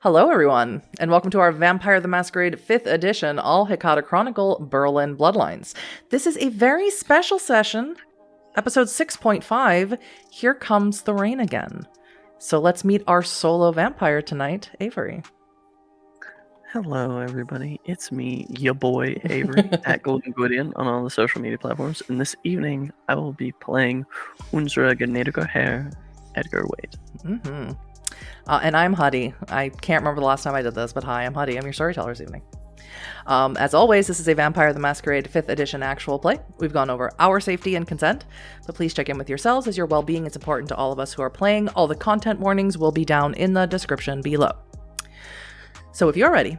Hello, everyone, and welcome to our Vampire the Masquerade 5th edition, all Hecata Chronicle Berlin Bloodlines. This is a very special session, episode 6.5, Here Comes the Rain Again. So let's meet our solo vampire tonight, Avery. Hello, everybody. It's me, your boy, Avery, at GoldenGwydion on all the social media platforms. And this evening, I will be playing unsere gnädige Herr, Edgar Wade. Mm-hmm. And I'm Huddy. I can't remember the last time I did this, but hi, I'm Huddy. I'm your storyteller this evening. As always, this is a Vampire the Masquerade 5th edition actual play. We've gone over our safety and consent, so please check in with yourselves as your well-being is important to all of us who are playing. All the content warnings will be down in the description below. So if you're ready,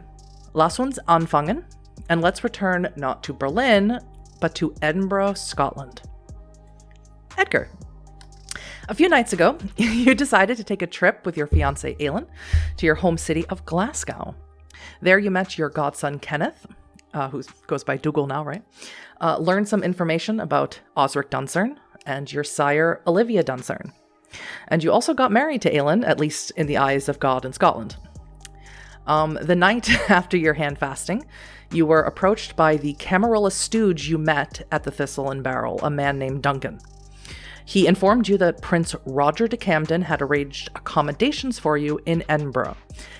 lass uns anfangen, and let's return not to Berlin, but to Edinburgh, Scotland. Edgar. A few nights ago, you decided to take a trip with your fiancé Aelin to your home city of Glasgow. There you met your godson Kenneth, who goes by Dougal now, right? Learned some information about Osric Dunsarn and your sire Olivia Dunsarn. And you also got married to Aelin, at least in the eyes of God in Scotland. The night after your hand fasting, you were approached by the Camarilla stooge you met at the Thistle and Barrel, a man named Duncan. He informed you that Prince Roger de Camden had arranged accommodations for you in Edinburgh,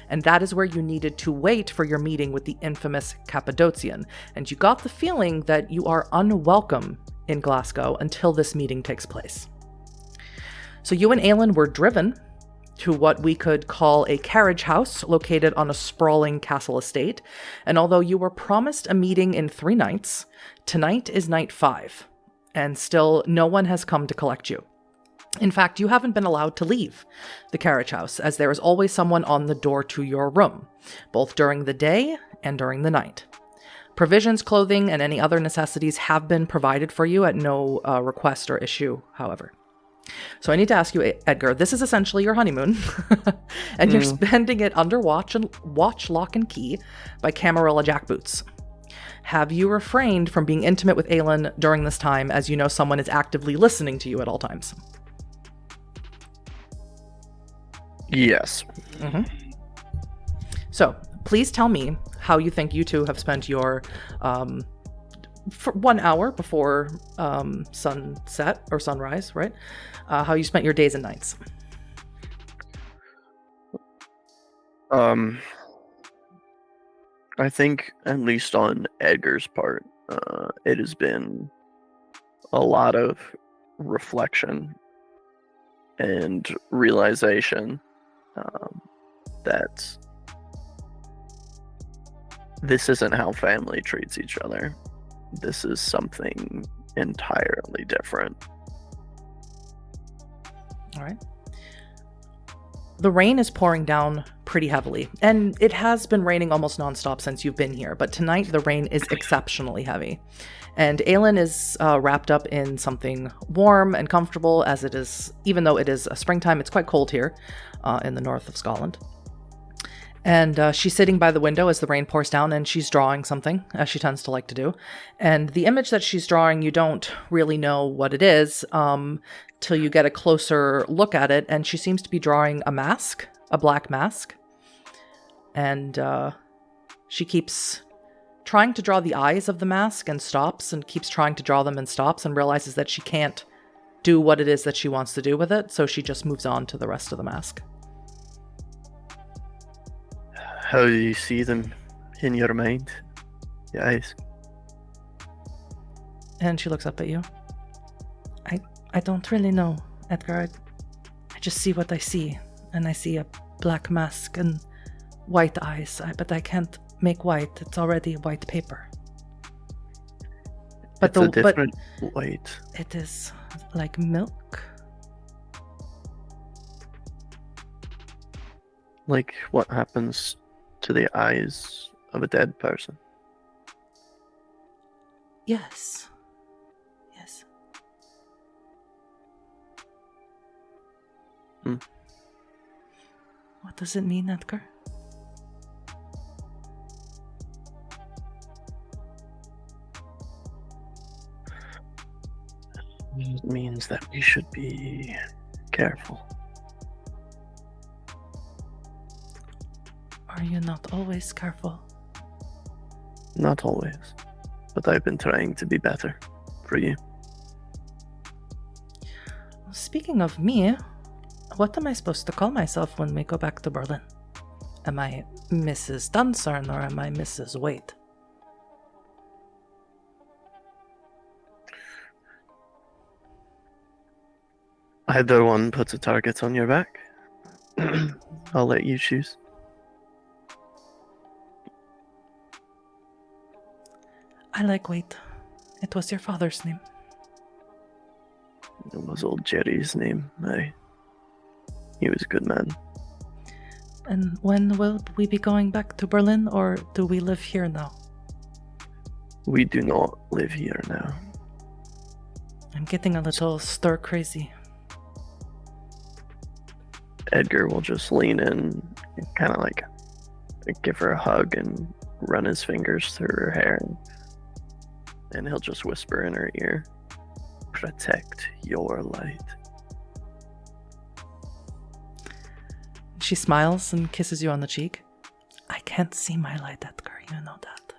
and that is where you needed to wait for your meeting with the infamous Cappadocian, and you got the feeling that you are unwelcome in Glasgow until this meeting takes place. So you and Aelin were driven to what we could call a carriage house located on a sprawling castle estate, and although you were promised a meeting in 3 nights, tonight is night 5. And still, no one has come to collect you. In fact, you haven't been allowed to leave the carriage house, as there is always someone on the door to your room, both during the day and during the night. Provisions, clothing, and any other necessities have been provided for you at no request or issue, however. So I need to ask you, Edgar, this is essentially your honeymoon, and you're spending it under watch, lock, and key by Camarilla jackboots. Have you refrained from being intimate with Aelin during this time, as you know someone is actively listening to you at all times? Yes. Mm-hmm. So, please tell me how you think you two have spent your, for 1 hour before sunset, or sunrise, right? How you spent your days and nights. I think, at least on Edgar's part, it has been a lot of reflection and realization that this isn't how family treats each other. This is something entirely different. All right. The rain is pouring down pretty heavily, and it has been raining almost nonstop since you've been here, but tonight the rain is exceptionally heavy. And Aelin is wrapped up in something warm and comfortable, as it is, even though it is springtime, it's quite cold here in the north of Scotland. And she's sitting by the window as the rain pours down, and she's drawing something, as she tends to like to do. And the image that she's drawing, you don't really know what it is till you get a closer look at it, and she seems to be drawing a mask, a black mask. And she keeps trying to draw the eyes of the mask and stops, and keeps trying to draw them and stops, and realizes that she can't do what it is that she wants to do with it, so she just moves on to the rest of the mask. How do you see them in your mind? Your eyes? And she looks up at you. I don't really know, Edgar. I just see what I see. And I see a black mask and white eyes. But I can't make white. It's already white paper. But it's a different white. It is like milk. Like what happens to the eyes of a dead person? Yes. Yes. What does it mean, Edgar? It means that we should be careful. Are you not always careful? Not always, but I've been trying to be better for you. Speaking of me, what am I supposed to call myself when we go back to Berlin? Am I Mrs. Dunsarn or am I Mrs. Waite? Either one puts a target on your back. I'll let you choose. I like Waite. It was your father's name. It was old Jerry's name. He was a good man. And when will we be going back to Berlin, or do we live here now? We do not live here now. I'm getting a little stir crazy. Edgar will just lean in and kind of like give her a hug and run his fingers through her hair. And he'll just whisper in her ear, "Protect your light." She smiles and kisses you on the cheek. I can't see my light, Edgar, you know that.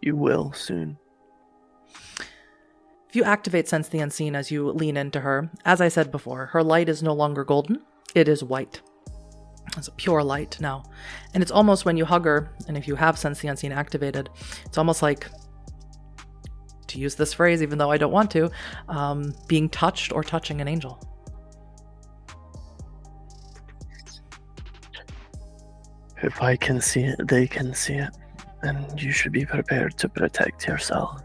You will soon. If you activate Sense the Unseen as you lean into her, as I said before, her light is no longer golden, it is white. It's a pure light now. And it's almost when you hug her, and if you have Sense the Unseen activated, it's almost like, to use this phrase even though I don't want to, being touched or touching an angel. If I can see it, they can see it. And you should be prepared to protect yourself.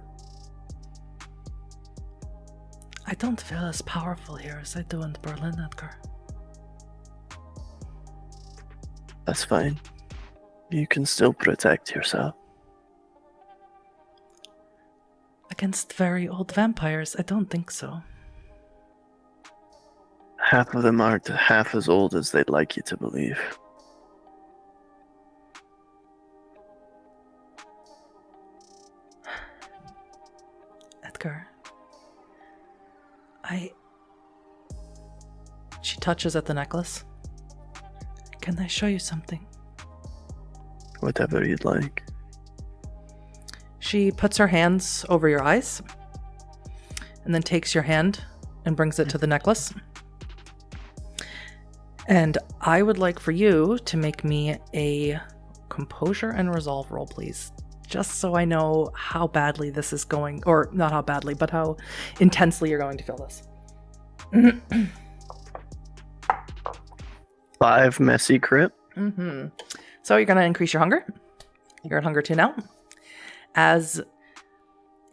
I don't feel as powerful here as I do in Berlin, Edgar. That's fine. You can still protect yourself. Against very old vampires, I don't think so. Half of them aren't half as old as they'd like you to believe. Edgar. She touches at the necklace. Can I show you something? Whatever you'd like. She puts her hands over your eyes and then takes your hand and brings it to the necklace. And I would like for you to make me a composure and resolve roll, please. Just so I know how badly this is going, or not how badly, but how intensely you're going to feel this. 5 messy crit. Mm-hmm. So you're going to increase your hunger. You're at hunger 2 now. As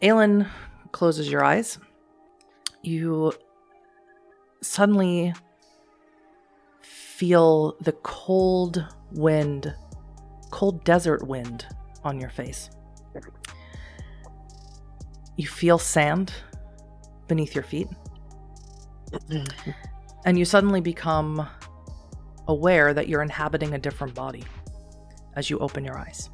Aelin closes your eyes, you suddenly feel the cold desert wind on your face. You feel sand beneath your feet. And you suddenly become aware that you're inhabiting a different body as you open your eyes.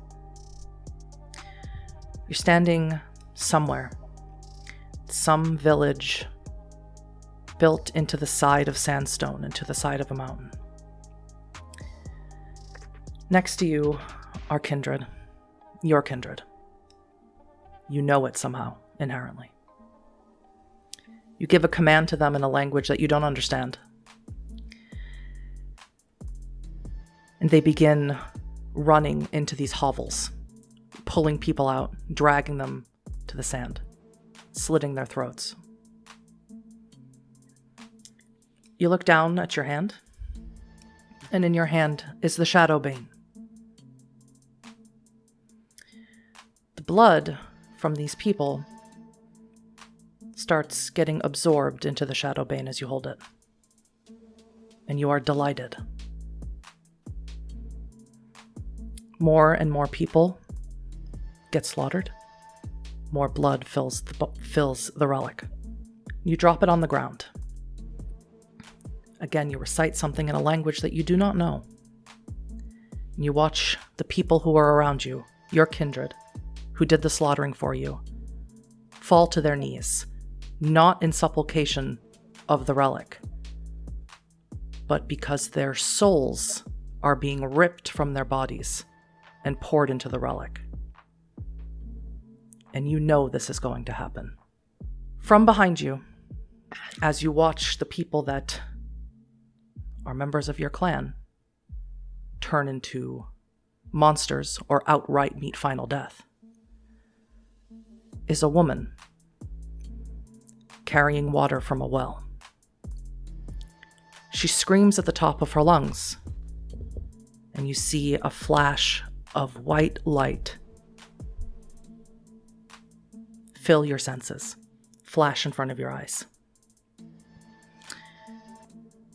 You're standing somewhere, some village built into the side of sandstone, into the side of a mountain. Next to you are Kindred, your Kindred. You know it somehow, inherently. You give a command to them in a language that you don't understand. And they begin running into these hovels, pulling people out, dragging them to the sand, slitting their throats. You look down at your hand, and in your hand is the Shadowbane. The blood from these people starts getting absorbed into the Shadowbane as you hold it. And you are delighted. More and more people get slaughtered. More blood fills the relic. You drop it on the ground. Again, you recite something in a language that you do not know. And you watch the people who are around you, your kindred, who did the slaughtering for you, fall to their knees, not in supplication of the relic, but because their souls are being ripped from their bodies and poured into the relic. And you know this is going to happen. From behind you, as you watch the people that are members of your clan turn into monsters or outright meet final death, is a woman carrying water from a well. She screams at the top of her lungs, and you see a flash of white light fill your senses, flash in front of your eyes.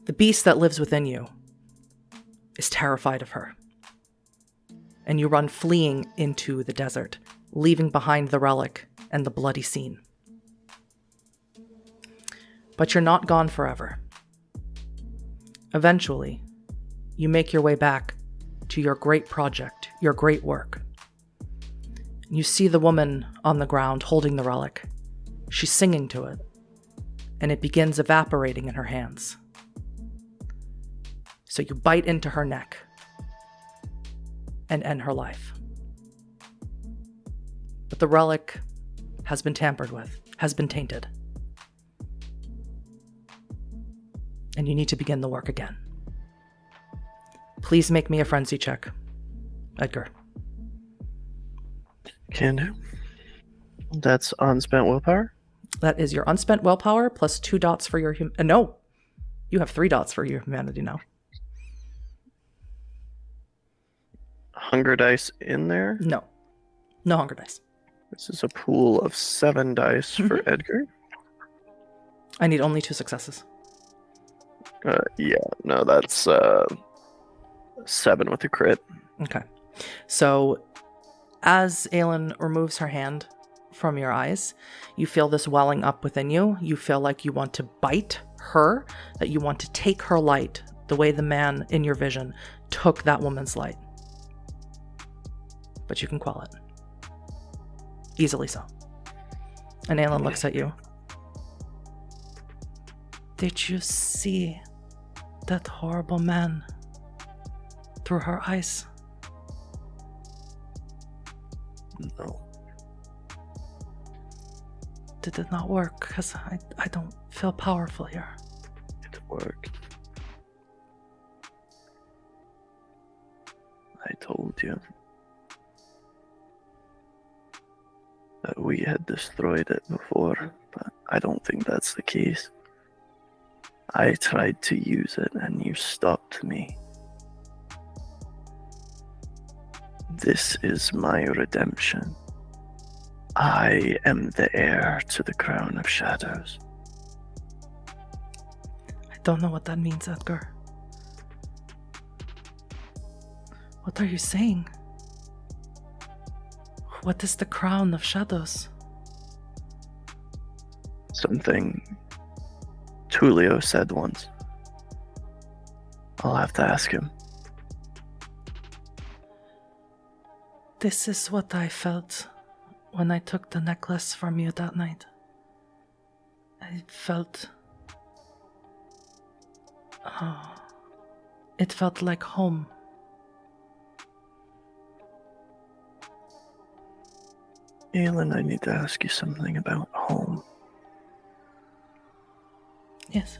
The beast that lives within you is terrified of her, and you run fleeing into the desert, leaving behind the relic and the bloody scene. But you're not gone forever. Eventually, you make your way back to your great project, your great work. You see the woman on the ground holding the relic. She's singing to it, and it begins evaporating in her hands. So you bite into her neck and end her life. But the relic has been tampered with, has been tainted. And you need to begin the work again. Please make me a frenzy check, Edgar. Can do. That's unspent willpower? That is your unspent willpower plus 2 dots for your... no! You have 3 dots for your humanity now. Hunger dice in there? No. No hunger dice. This is a pool of 7 dice for Edgar. I need only 2 successes. Yeah, no, that's 7 with a crit. Okay. So, as Aelin removes her hand from your eyes, you feel this welling up within you. You feel like you want to bite her, that you want to take her light, the way the man in your vision took that woman's light. But you can quell it. Easily so. And Aelin looks at you. Did you see that horrible man through her eyes? No. Did it not work? Because I don't feel powerful here. It worked. I told you that we had destroyed it before, but I don't think that's the case. I tried to use it and you stopped me. This is my redemption. I am the heir to the crown of shadows. I don't know what that means, Edgar. What are you saying? What is the crown of shadows? Something Tulio said once. I'll have to ask him. This is what I felt when I took the necklace from you that night. I felt... oh, it felt like home. Aelin, I need to ask you something about home. Yes.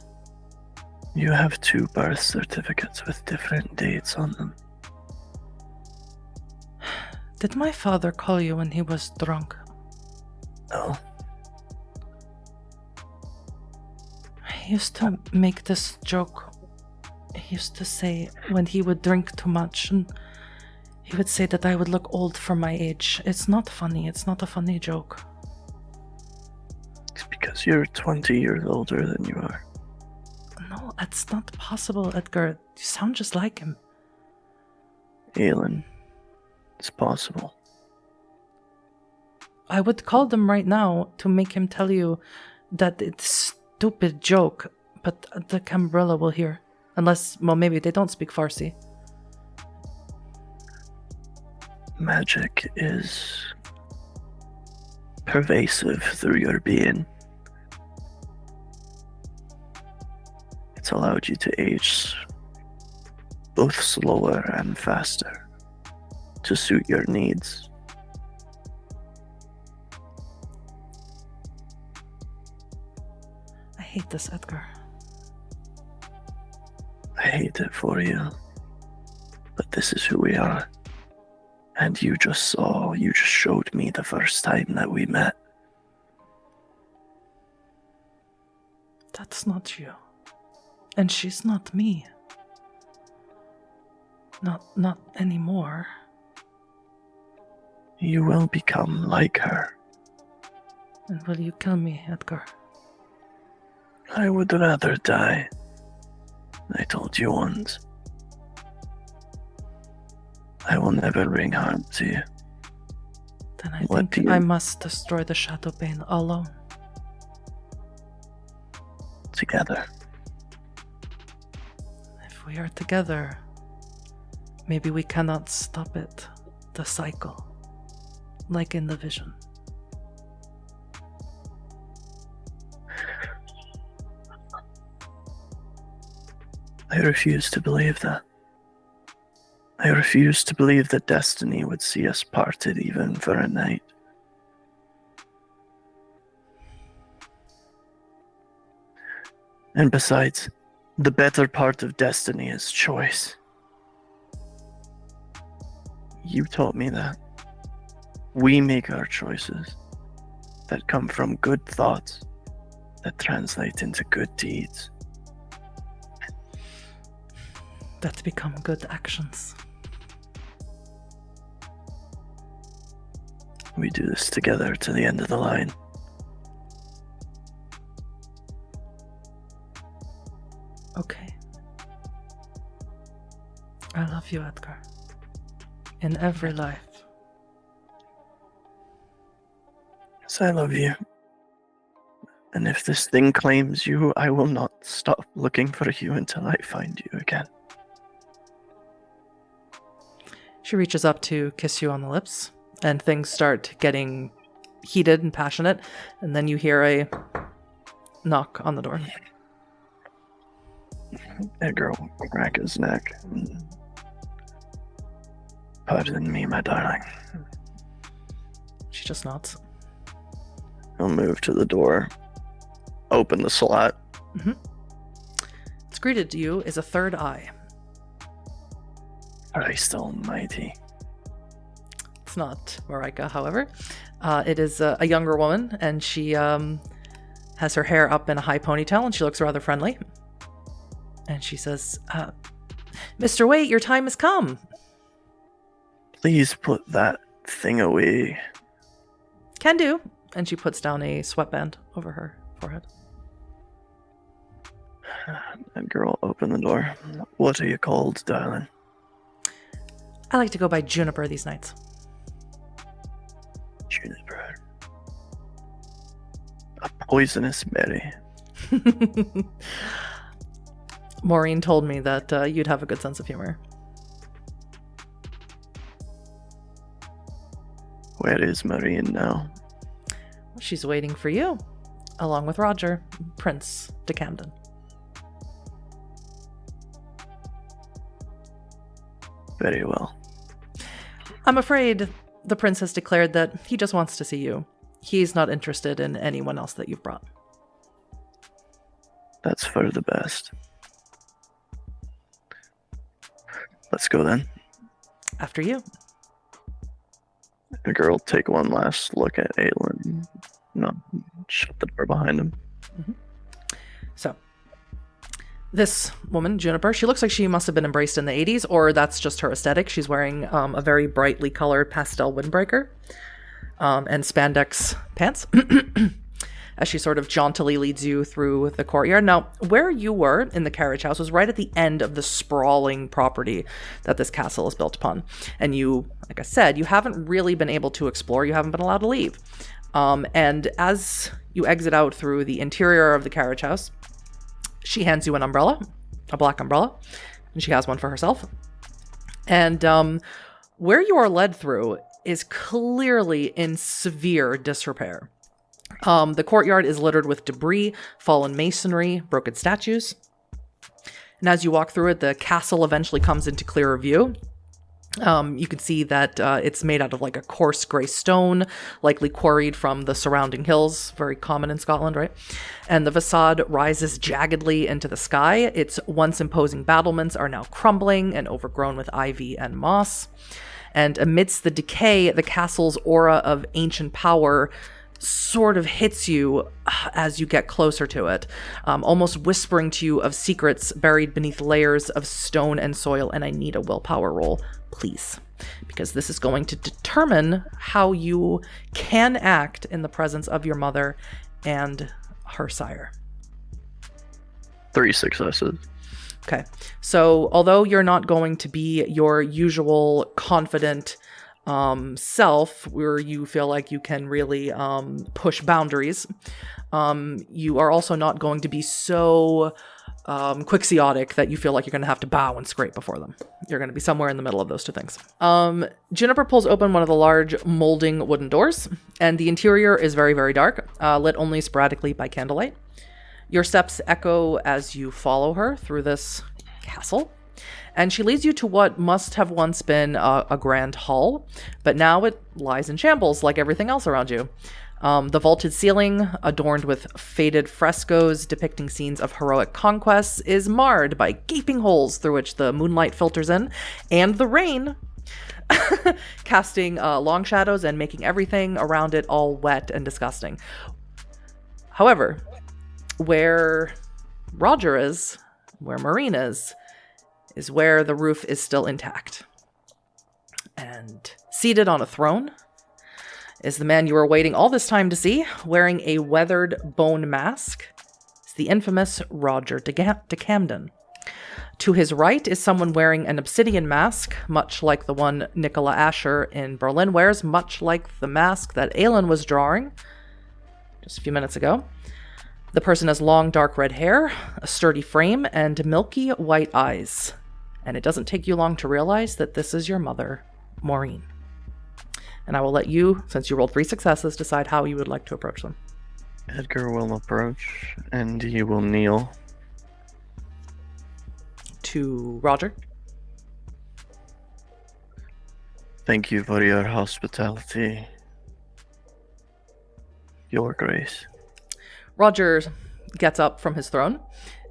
You have 2 birth certificates with different dates on them. Did my father call you when he was drunk? No. He used to make this joke. He used to say when he would drink too much, and he would say that I would look old for my age. It's not funny. It's not a funny joke. It's because you're 20 years older than you are. No, that's not possible, Edgar. You sound just like him. Aelin, it's possible. I would call them right now to make him tell you that it's stupid joke, but the Cambrilla will hear. Unless, well, maybe they don't speak Farsi. Magic is pervasive through your being. It's allowed you to age both slower and faster, to suit your needs. I hate this, Edgar. I hate it for you, but this is who we are. And you just showed me the first time that we met. That's not you. And she's not me. Not anymore. You will become like her. And will you kill me, Edgar? I would rather die. I told you once. I will never bring harm to you. Then I think I must destroy the Shadowbane alone. Together. If we are together, maybe we cannot stop it. The cycle. Like in the vision. I refuse to believe that. I refuse to believe that destiny would see us parted even for a night. And besides, the better part of destiny is choice. You taught me that. We make our choices that come from good thoughts that translate into good deeds. That become good actions. We do this together to the end of the line. Okay. I love you, Edgar. In every life. Yes, I love you. And if this thing claims you, I will not stop looking for you until I find you again. She reaches up to kiss you on the lips, and things start getting heated and passionate, and then you hear a knock on the door. Edgar will crack his neck. Pardon me, my darling. She just nods. He'll move to the door, open the slot. Mm-hmm. It's greeted to you is a third eye. Christ almighty. It's not Marika, however. It is a younger woman, and she has her hair up in a high ponytail, and she looks rather friendly. And she says, Mr. Waite, your time has come. Please put that thing away. Can do. And she puts down a sweatband over her forehead. Edgar will open the door. What are you called, darling? I like to go by Juniper these nights. Juniper. A poisonous berry. Maureen told me that you'd have a good sense of humor. Where is Maureen now? She's waiting for you, along with Roger, Prince de Camden. Very well. I'm afraid the prince has declared that he just wants to see you. He's not interested in anyone else that you've brought. That's for the best. Let's go then. After you. The girl take one last look at Aelin. No, shut the door behind him. Mm-hmm. So, this woman, Juniper, she looks like she must have been embraced in the 80s, or that's just her aesthetic. She's wearing a very brightly colored pastel windbreaker and spandex pants as she sort of jauntily leads you through the courtyard. Now, where you were in the carriage house was right at the end of the sprawling property that this castle is built upon. And you, like I said, you haven't really been able to explore. You haven't been allowed to leave. And as you exit out through the interior of the carriage house, she hands you an umbrella, a black umbrella, and she has one for herself. And where you are led through is clearly in severe disrepair. The courtyard is littered with debris, fallen masonry, broken statues. And as you walk through it, the castle eventually comes into clearer view. You can see that it's made out of like a coarse gray stone, likely quarried from the surrounding hills, very common in Scotland, right? And the facade rises jaggedly into the sky. Its once imposing battlements are now crumbling and overgrown with ivy and moss. And amidst the decay, the castle's aura of ancient power sort of hits you as you get closer to it, almost whispering to you of secrets buried beneath layers of stone and soil. And I need a willpower roll, please, because this is going to determine how you can act in the presence of your mother and her sire. 3 successes. Okay, so although you're not going to be your usual confident self, where you feel like you can really push boundaries, you are also not going to be so quixotic that you feel like you're going to have to bow and scrape before them. You're going to be somewhere in the middle of those two things. Juniper pulls open one of the large molding wooden doors, and the interior is very, very dark, lit only sporadically by candlelight. Your steps echo as you follow her through this castle, and she leads you to what must have once been a grand hall, but now it lies in shambles like everything else around you. The vaulted ceiling, adorned with faded frescoes depicting scenes of heroic conquests, is marred by gaping holes through which the moonlight filters in, and the rain, casting long shadows and making everything around it all wet and disgusting. However, where Roger is, where Maureen is where the roof is still intact. And seated on a throne is the man you were waiting all this time to see, wearing a weathered bone mask. It's the infamous Roger de Camden. To his right is someone wearing an obsidian mask, much like the one Nicola Asher in Berlin wears, much like the mask that Aelin was drawing just a few minutes ago. The person has long, dark red hair, a sturdy frame, and milky white eyes. And it doesn't take you long to realize that this is your mother, Maureen. And I will let you, since you rolled 3 successes, decide how you would like to approach them. Edgar will approach, and he will kneel. To Roger. Thank you for your hospitality, Your Grace. Roger gets up from his throne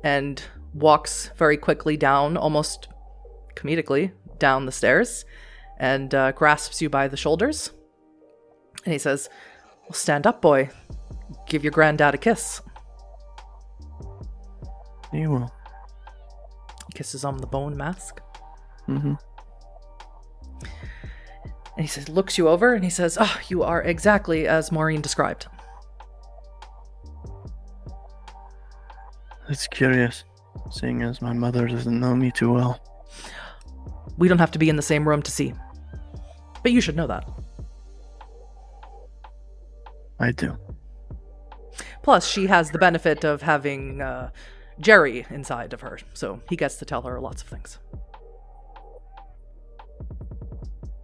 and walks very quickly down, almost comedically, down the stairs, and grasps you by the shoulders. And he says, well, stand up, boy. Give your granddad a kiss. You will. He kisses on the bone mask. Mm-hmm. And he says, looks you over, and he says, oh, you are exactly as Maureen described. It's curious, seeing as my mother doesn't know me too well. We don't have to be in the same room to see. But you should know that. I do. Plus, she has the benefit of having Jerry inside of her, so he gets to tell her lots of things.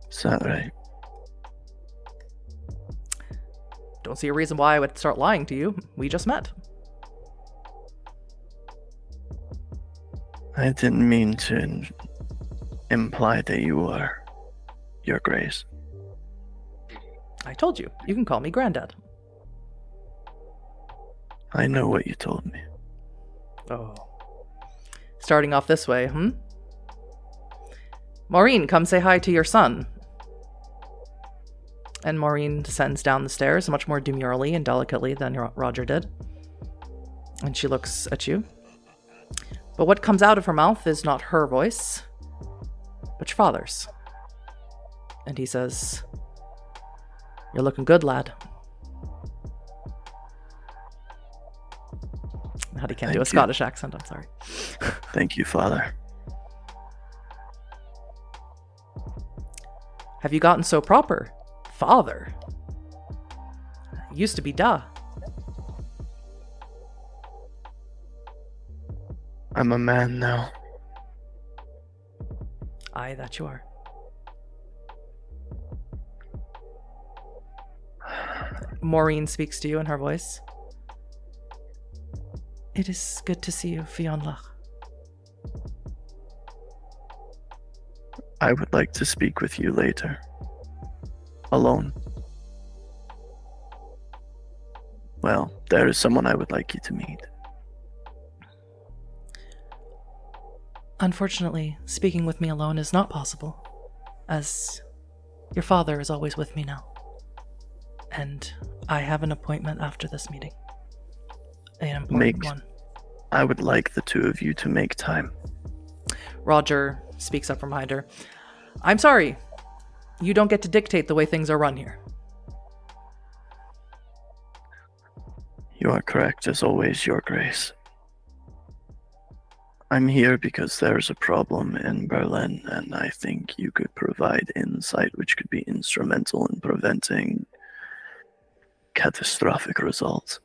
Is that right? Don't see a reason why I would start lying to you. We just met. I didn't mean to imply that you were, Your Grace. I told you. You can call me Granddad. I know what you told me. Oh. Starting off this way, Maureen, come say hi to your son. And Maureen descends down the stairs much more demurely and delicately than Roger did. And she looks at you. But what comes out of her mouth is not her voice, but your father's. And he says, you're looking good, lad. Huddy can't do a Scottish accent, I'm sorry. Thank you, Father. Have you gotten so proper? Father? Used to be duh. I'm a man now. Aye, that you are. Maureen speaks to you in her voice. It is good to see you, Fionlach. I would like to speak with you later. Alone. Well, there is someone I would like you to meet. Unfortunately, speaking with me alone is not possible, as your father is always with me now. And I have an appointment after this meeting. An important one. I would like the two of you to make time. Roger speaks up from behind her. I'm sorry. You don't get to dictate the way things are run here. You are correct, as always, Your Grace. I'm here because there's a problem in Berlin, and I think you could provide insight which could be instrumental in preventing catastrophic results.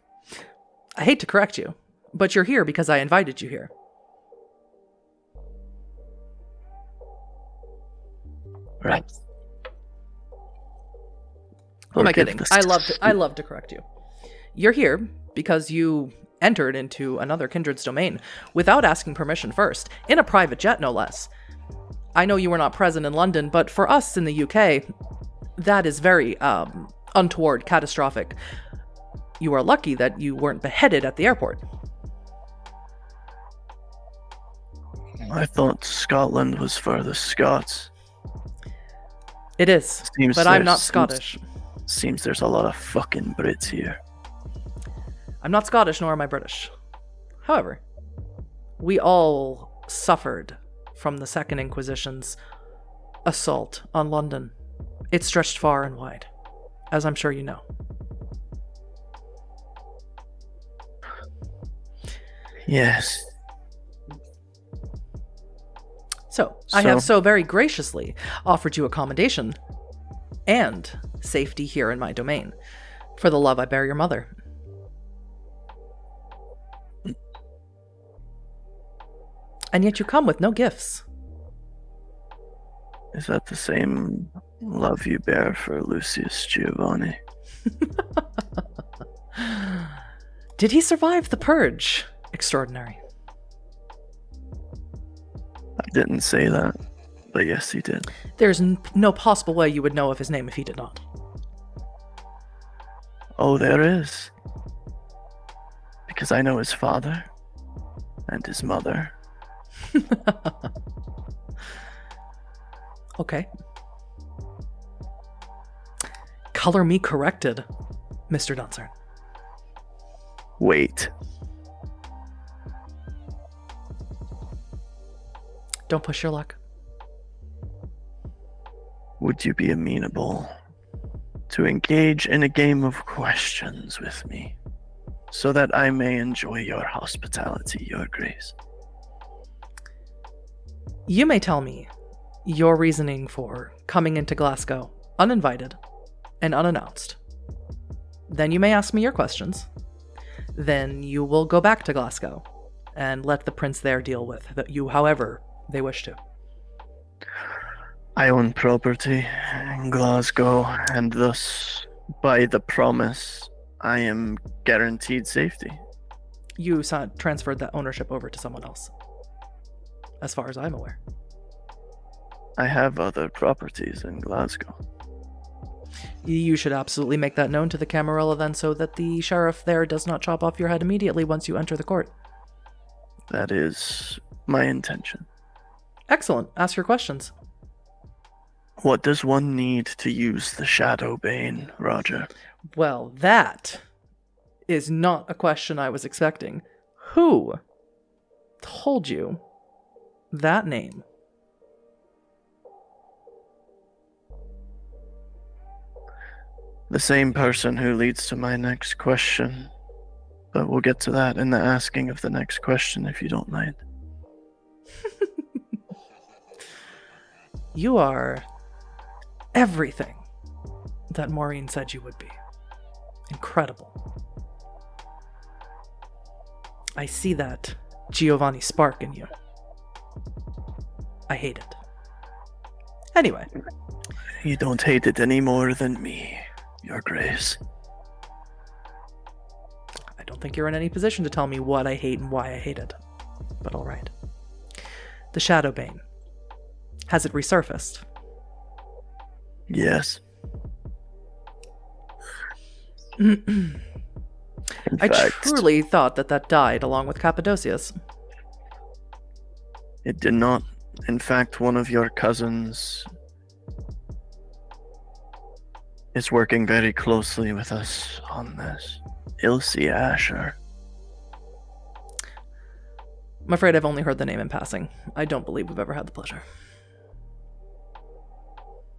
I hate to correct you, but you're here because I invited you here. Right. Who am I kidding? I love to correct you. You're here because you entered into another Kindred's domain without asking permission first, in a private jet no less. I know you were not present in London, but for us in the UK, that is very untoward, catastrophic. You are lucky that you weren't beheaded at the airport. I thought Scotland was for the Scots. It is, but I'm not Scottish. Seems there's a lot of fucking Brits here. I'm not Scottish, nor am I British. However, we all suffered from the Second Inquisition's assault on London. It stretched far and wide, as I'm sure you know. Yes. So, I have so very graciously offered you accommodation and safety here in my domain, for the love I bear your mother. And yet you come with no gifts. Is that the same love you bear for Lucius Giovanni? Did he survive the purge? Extraordinary. I didn't say that, but yes, he did. There's no possible way you would know of his name if he did not. Oh, there is. Because I know his father and his mother. Okay. Color me corrected, Mr. Dunsarn. Wait. Don't push your luck. Would you be amenable to engage in a game of questions with me, so that I may enjoy your hospitality, Your Grace? You may tell me your reasoning for coming into Glasgow uninvited and unannounced. Then you may ask me your questions. Then you will go back to Glasgow and let the prince there deal with you however they wish to. I own property in Glasgow, and thus, by the promise, I am guaranteed safety. You transferred that ownership over to someone else, as far as I'm aware. I have other properties in Glasgow. You should absolutely make that known to the Camarilla then, so that the sheriff there does not chop off your head immediately once you enter the court. That is my intention. Excellent. Ask your questions. What does one need to use the Shadow Bane, Roger? Well, that is not a question I was expecting. Who told you that name? The same person who leads to my next question. But we'll get to that in the asking of the next question, if you don't mind. You are everything that Maureen said you would be. Incredible. I see that Giovanni spark in you. I hate it. Anyway. You don't hate it any more than me, Your Grace. I don't think you're in any position to tell me what I hate and why I hate it. But alright. The Shadowbane. Has it resurfaced? Yes. I truly thought that died along with Cappadocius. It did not. In fact, one of your cousins is working very closely with us on this. Ilse Asher. I'm afraid I've only heard the name in passing. I don't believe we've ever had the pleasure.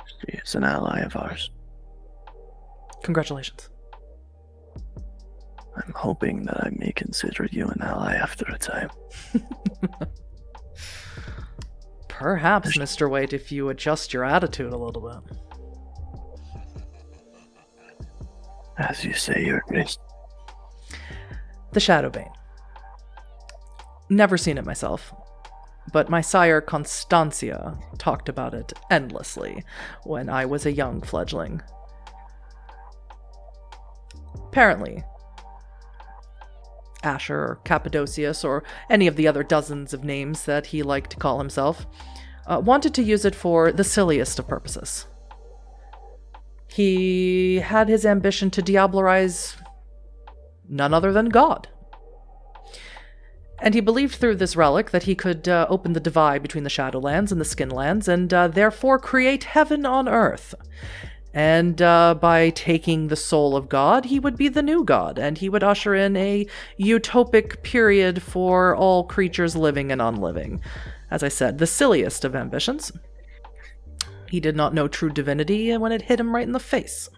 She is an ally of ours. Congratulations. I'm hoping that I may consider you an ally after a time. Perhaps, Mr. Waite, if you adjust your attitude a little bit. As you say, Your Grace. The Shadowbane. Never seen it myself, but my sire Constancia talked about it endlessly when I was a young fledgling. Apparently, Asher or Cappadocius or any of the other dozens of names that he liked to call himself wanted to use it for the silliest of purposes. He had his ambition to diablerize none other than God. And he believed through this relic that he could open the divide between the Shadowlands and the Skinlands and therefore create heaven on earth. And by taking the soul of God, he would be the new God, and he would usher in a utopic period for all creatures living and unliving. As I said, the silliest of ambitions. He did not know true divinity when it hit him right in the face.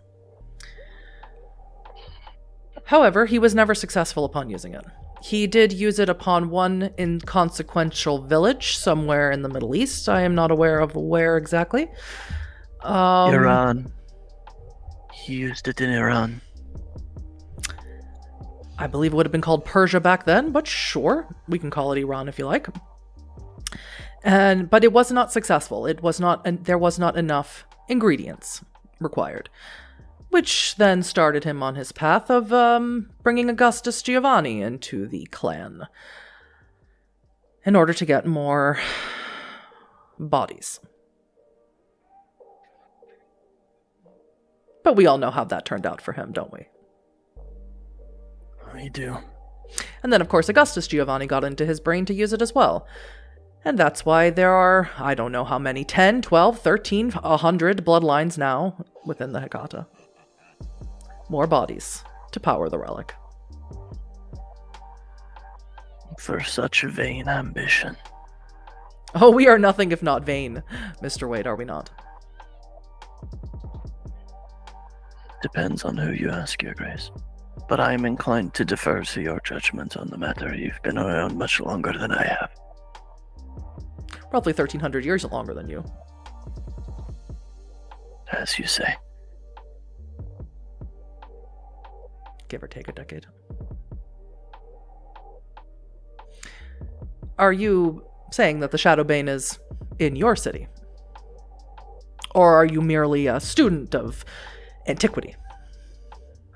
However, he was never successful upon using it. He did use it upon one inconsequential village somewhere in the Middle East. I am not aware of where exactly. Iran. He used it in Iran. I believe it would have been called Persia back then, but sure, we can call it Iran if you like. But it was not successful. There was not enough ingredients required, which then started him on his path of bringing Augustus Giovanni into the clan in order to get more bodies. But we all know how that turned out for him, don't we? We do. And then, of course, Augustus Giovanni got into his brain to use it as well. And that's why there are, I don't know how many, 10, 12, 13, 100 bloodlines now within the Hecata. More bodies to power the relic. For such vain ambition. Oh, we are nothing if not vain, Mr. Wade, are we not? Depends on who you ask, Your Grace. But I am inclined to defer to your judgment on the matter. You've been around much longer than I have. Roughly 1,300 years longer than you. As you say. Give or take a decade. Are you saying that the Shadowbane is in your city? Or are you merely a student of antiquity?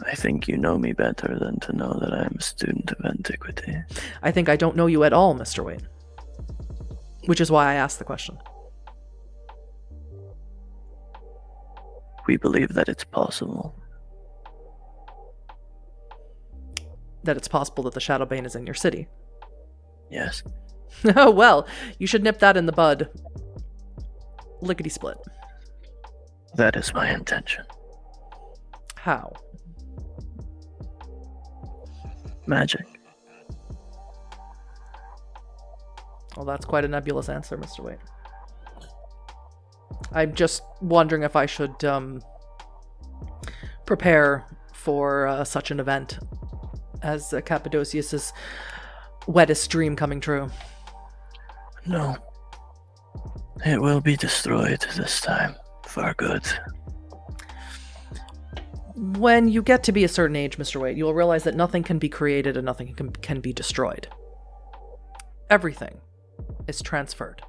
I think you know me better than to know that I am a student of antiquity. I think I don't know you at all, Mr. Wayne. Which is why I asked the question. We believe that it's possible. That it's possible that the Shadowbane is in your city. Yes. Oh, well, you should nip that in the bud. Lickety-split. That is my intention. How? Magic. Well, that's quite a nebulous answer, Mr. Wayne. I'm just wondering if I should prepare for such an event as Cappadocius's wettest dream coming true. No. It will be destroyed this time, for good. When you get to be a certain age, Mr. Wade, you'll realize that nothing can be created and nothing can be destroyed. Everything is transferred.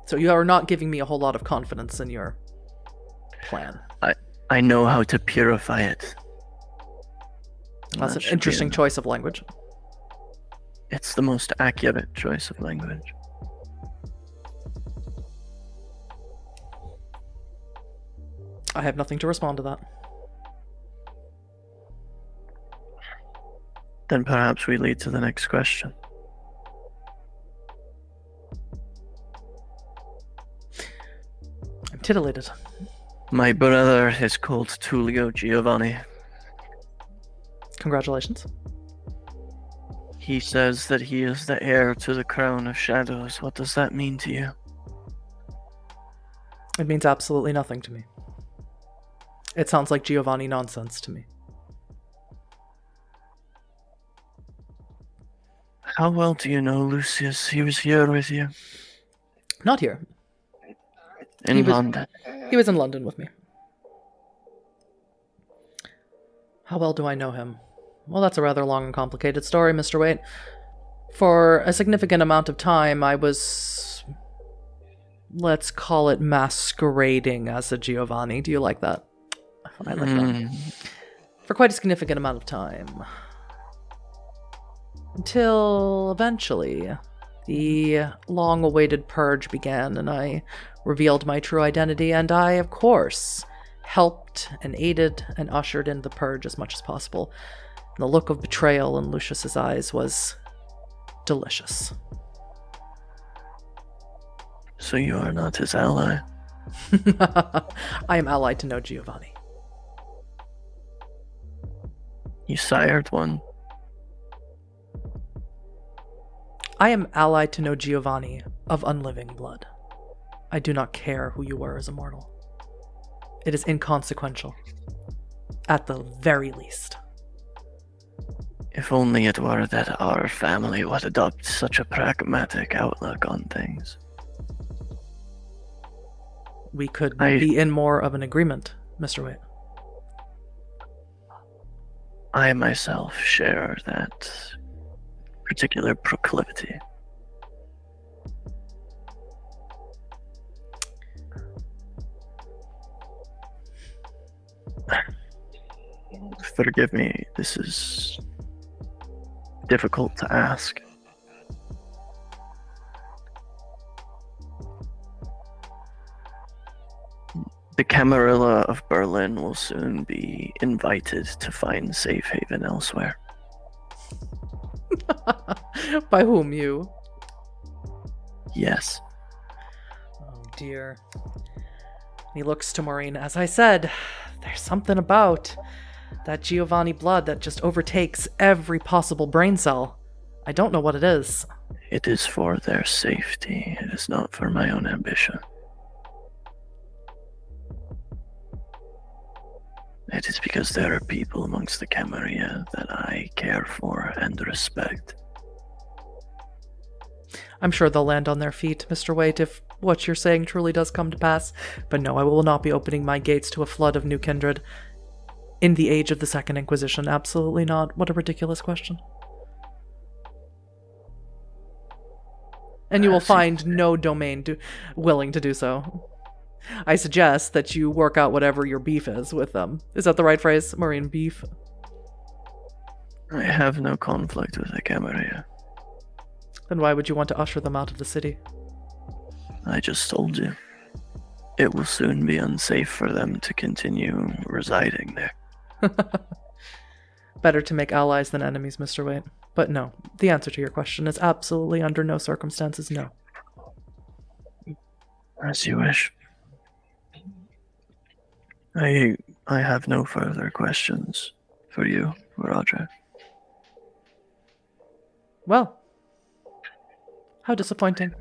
So you are not giving me a whole lot of confidence in your plan. I know how to purify it. That's an interesting choice of language. It's the most accurate choice of language. I have nothing to respond to that. Then perhaps we lead to the next question. I'm titillated. My brother is called Tullio Giovanni. Congratulations. He says that he is the heir to the crown of shadows. What does that mean to you? It means absolutely nothing to me. It sounds like Giovanni nonsense to me. How well do you know Lucius? He was here with you. Not here. In London. He was in London with me. How well do I know him? Well, that's a rather long and complicated story, Mr. Waite. For a significant amount of time, I was, let's call it, masquerading as a Giovanni. Do you like that? I like that. For quite a significant amount of time. Until eventually, the long-awaited purge began, and I revealed my true identity, and I, of course, helped and aided and ushered in the purge as much as possible. The look of betrayal in Lucius's eyes was delicious. So you are not his ally? I am allied to no Giovanni. You sired one. I am allied to no Giovanni of unliving blood. I do not care who you were as a mortal. It is inconsequential. At the very least. If only it were that our family would adopt such a pragmatic outlook on things. We could be in more of an agreement, Mr. Waite. I myself share that particular proclivity. Forgive me, this is difficult to ask. The Camarilla of Berlin will soon be invited to find safe haven elsewhere. By whom, you? Yes. Oh dear. He looks to Maureen. As I said, there's something about that Giovanni blood that just overtakes every possible brain cell. I don't know what it is. It is for their safety. It is not for my own ambition. It is because there are people amongst the Camarilla that I care for and respect. I'm sure they'll land on their feet, Mr. Waite, if what you're saying truly does come to pass. But no, I will not be opening my gates to a flood of new kindred. In the age of the Second Inquisition, absolutely not. What a ridiculous question. And you will find no domain willing to do so. I suggest that you work out whatever your beef is with them. Is that the right phrase? Maureen, beef? I have no conflict with the Camarilla. Then why would you want to usher them out of the city? I just told you. It will soon be unsafe for them to continue residing there. Better to make allies than enemies, Mr. Waite. But no, the answer to your question is absolutely under no circumstances no. As you wish. I have no further questions for you, Roger. Well, how disappointing.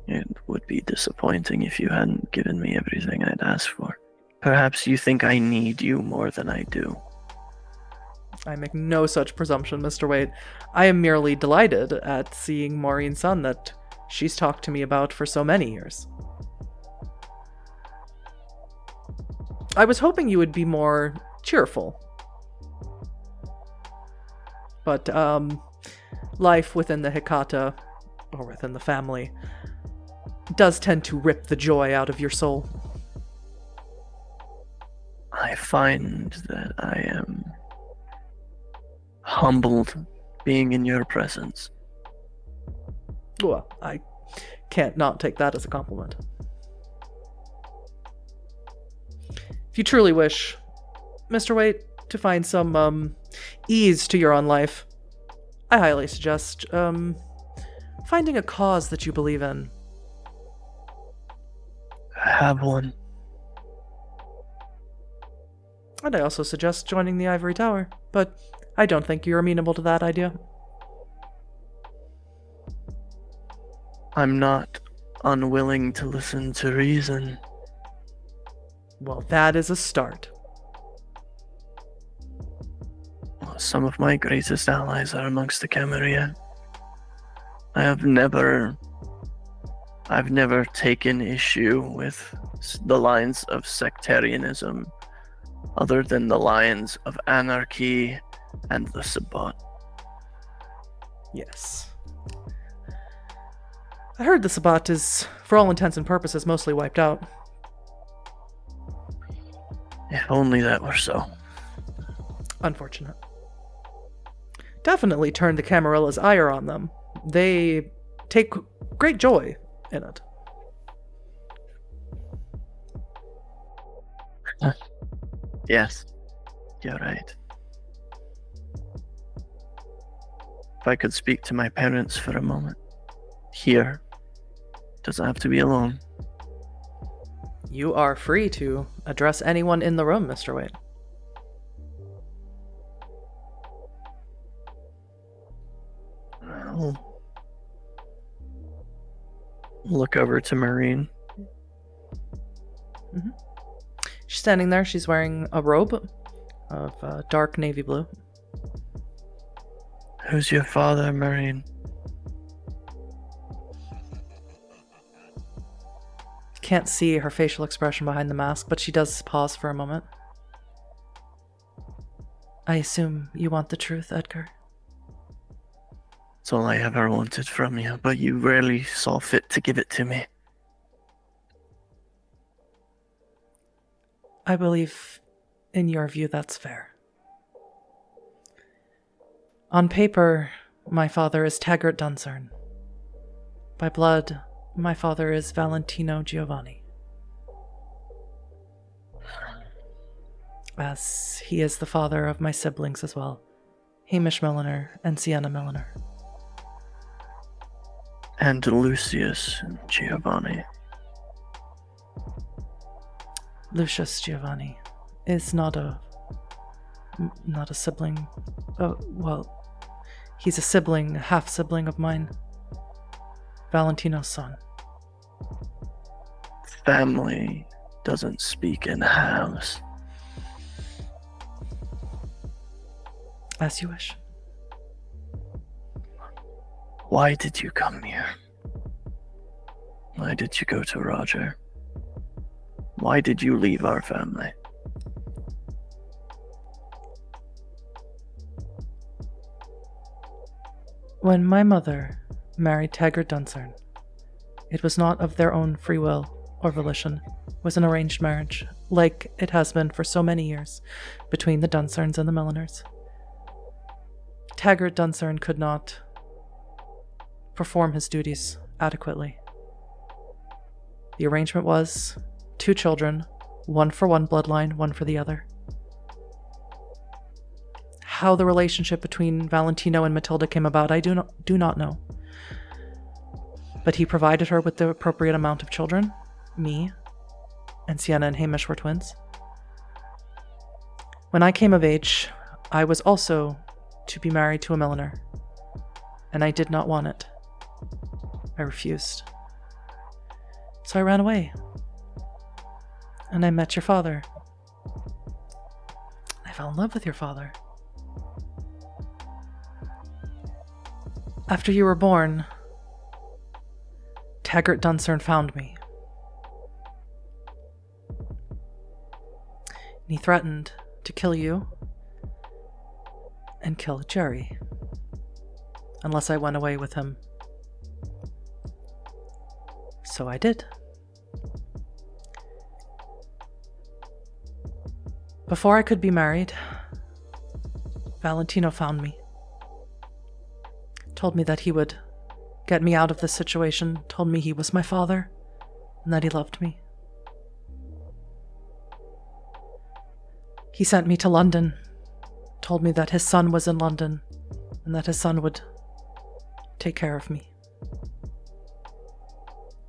It would be disappointing if you hadn't given me everything I'd asked for. Perhaps you think I need you more than I do. I make no such presumption, Mr. Waite. I am merely delighted at seeing Maureen's son that she's talked to me about for so many years. I was hoping you would be more cheerful. But, life within the Hecata, or within the family, does tend to rip the joy out of your soul. I I find that I am humbled being in your presence. Well, I can't not take that as a compliment. If you truly wish, Mr. Waite, to find some ease to your own life, I highly suggest finding a cause that you believe in. I have one. And I also suggest joining the Ivory Tower, but I don't think you're amenable to that idea. I'm not unwilling to listen to reason. Well, that is a start. Some of my greatest allies are amongst the Camarilla. I've never taken issue with the lines of sectarianism other than the lines of anarchy and the Sabbat. Yes. I heard the Sabbat is, for all intents and purposes, mostly wiped out. If only that were so. Unfortunate. Definitely turned the Camarilla's ire on them. They take great joy in it. Yes, you're right. If I could speak to my parents for a moment. Here. Doesn't have to be alone. You are free to address anyone in the room, Mr. Waite. I'll look over to Marine. Mm-hmm. She's standing there. She's wearing a robe of dark navy blue. Who's your father, Marine? Can't see her facial expression behind the mask, but she does pause for a moment. I assume you want the truth, Edgar? It's all I ever wanted from you, but you rarely saw fit to give it to me. I believe, in your view, that's fair. On paper, my father is Taggart Duncern. By blood, my father is Valentino Giovanni. As he is the father of my siblings as well, Hamish Milliner and Sienna Milliner. And Lucius and Giovanni. Lucius Giovanni is not a sibling. Oh, well, he's a sibling, half-sibling of mine. Valentino's son. Family doesn't speak in halves. As you wish. Why did you come here? Why did you go to Roger? Why did you leave our family? When my mother married Taggart Duncern, it was not of their own free will or volition. It was an arranged marriage, like it has been for so many years, between the Duncerns and the Milliners. Taggart Duncern could not perform his duties adequately. The arrangement was 2 children, one for one bloodline, one for the other. How the relationship between Valentino and Matilda came about, I do not know. But he provided her with the appropriate amount of children, me, and Sienna and Hamish were twins. When I came of age, I was also to be married to a milliner, and I did not want it. I refused. So I ran away. And I met your father. I fell in love with your father. After you were born, Taggart Duncern found me. And he threatened to kill you and kill Jerry, unless I went away with him. So I did. Before I could be married, Valentino found me. Told me that he would get me out of this situation, told me he was my father, and that he loved me. He sent me to London, told me that his son was in London, and that his son would take care of me.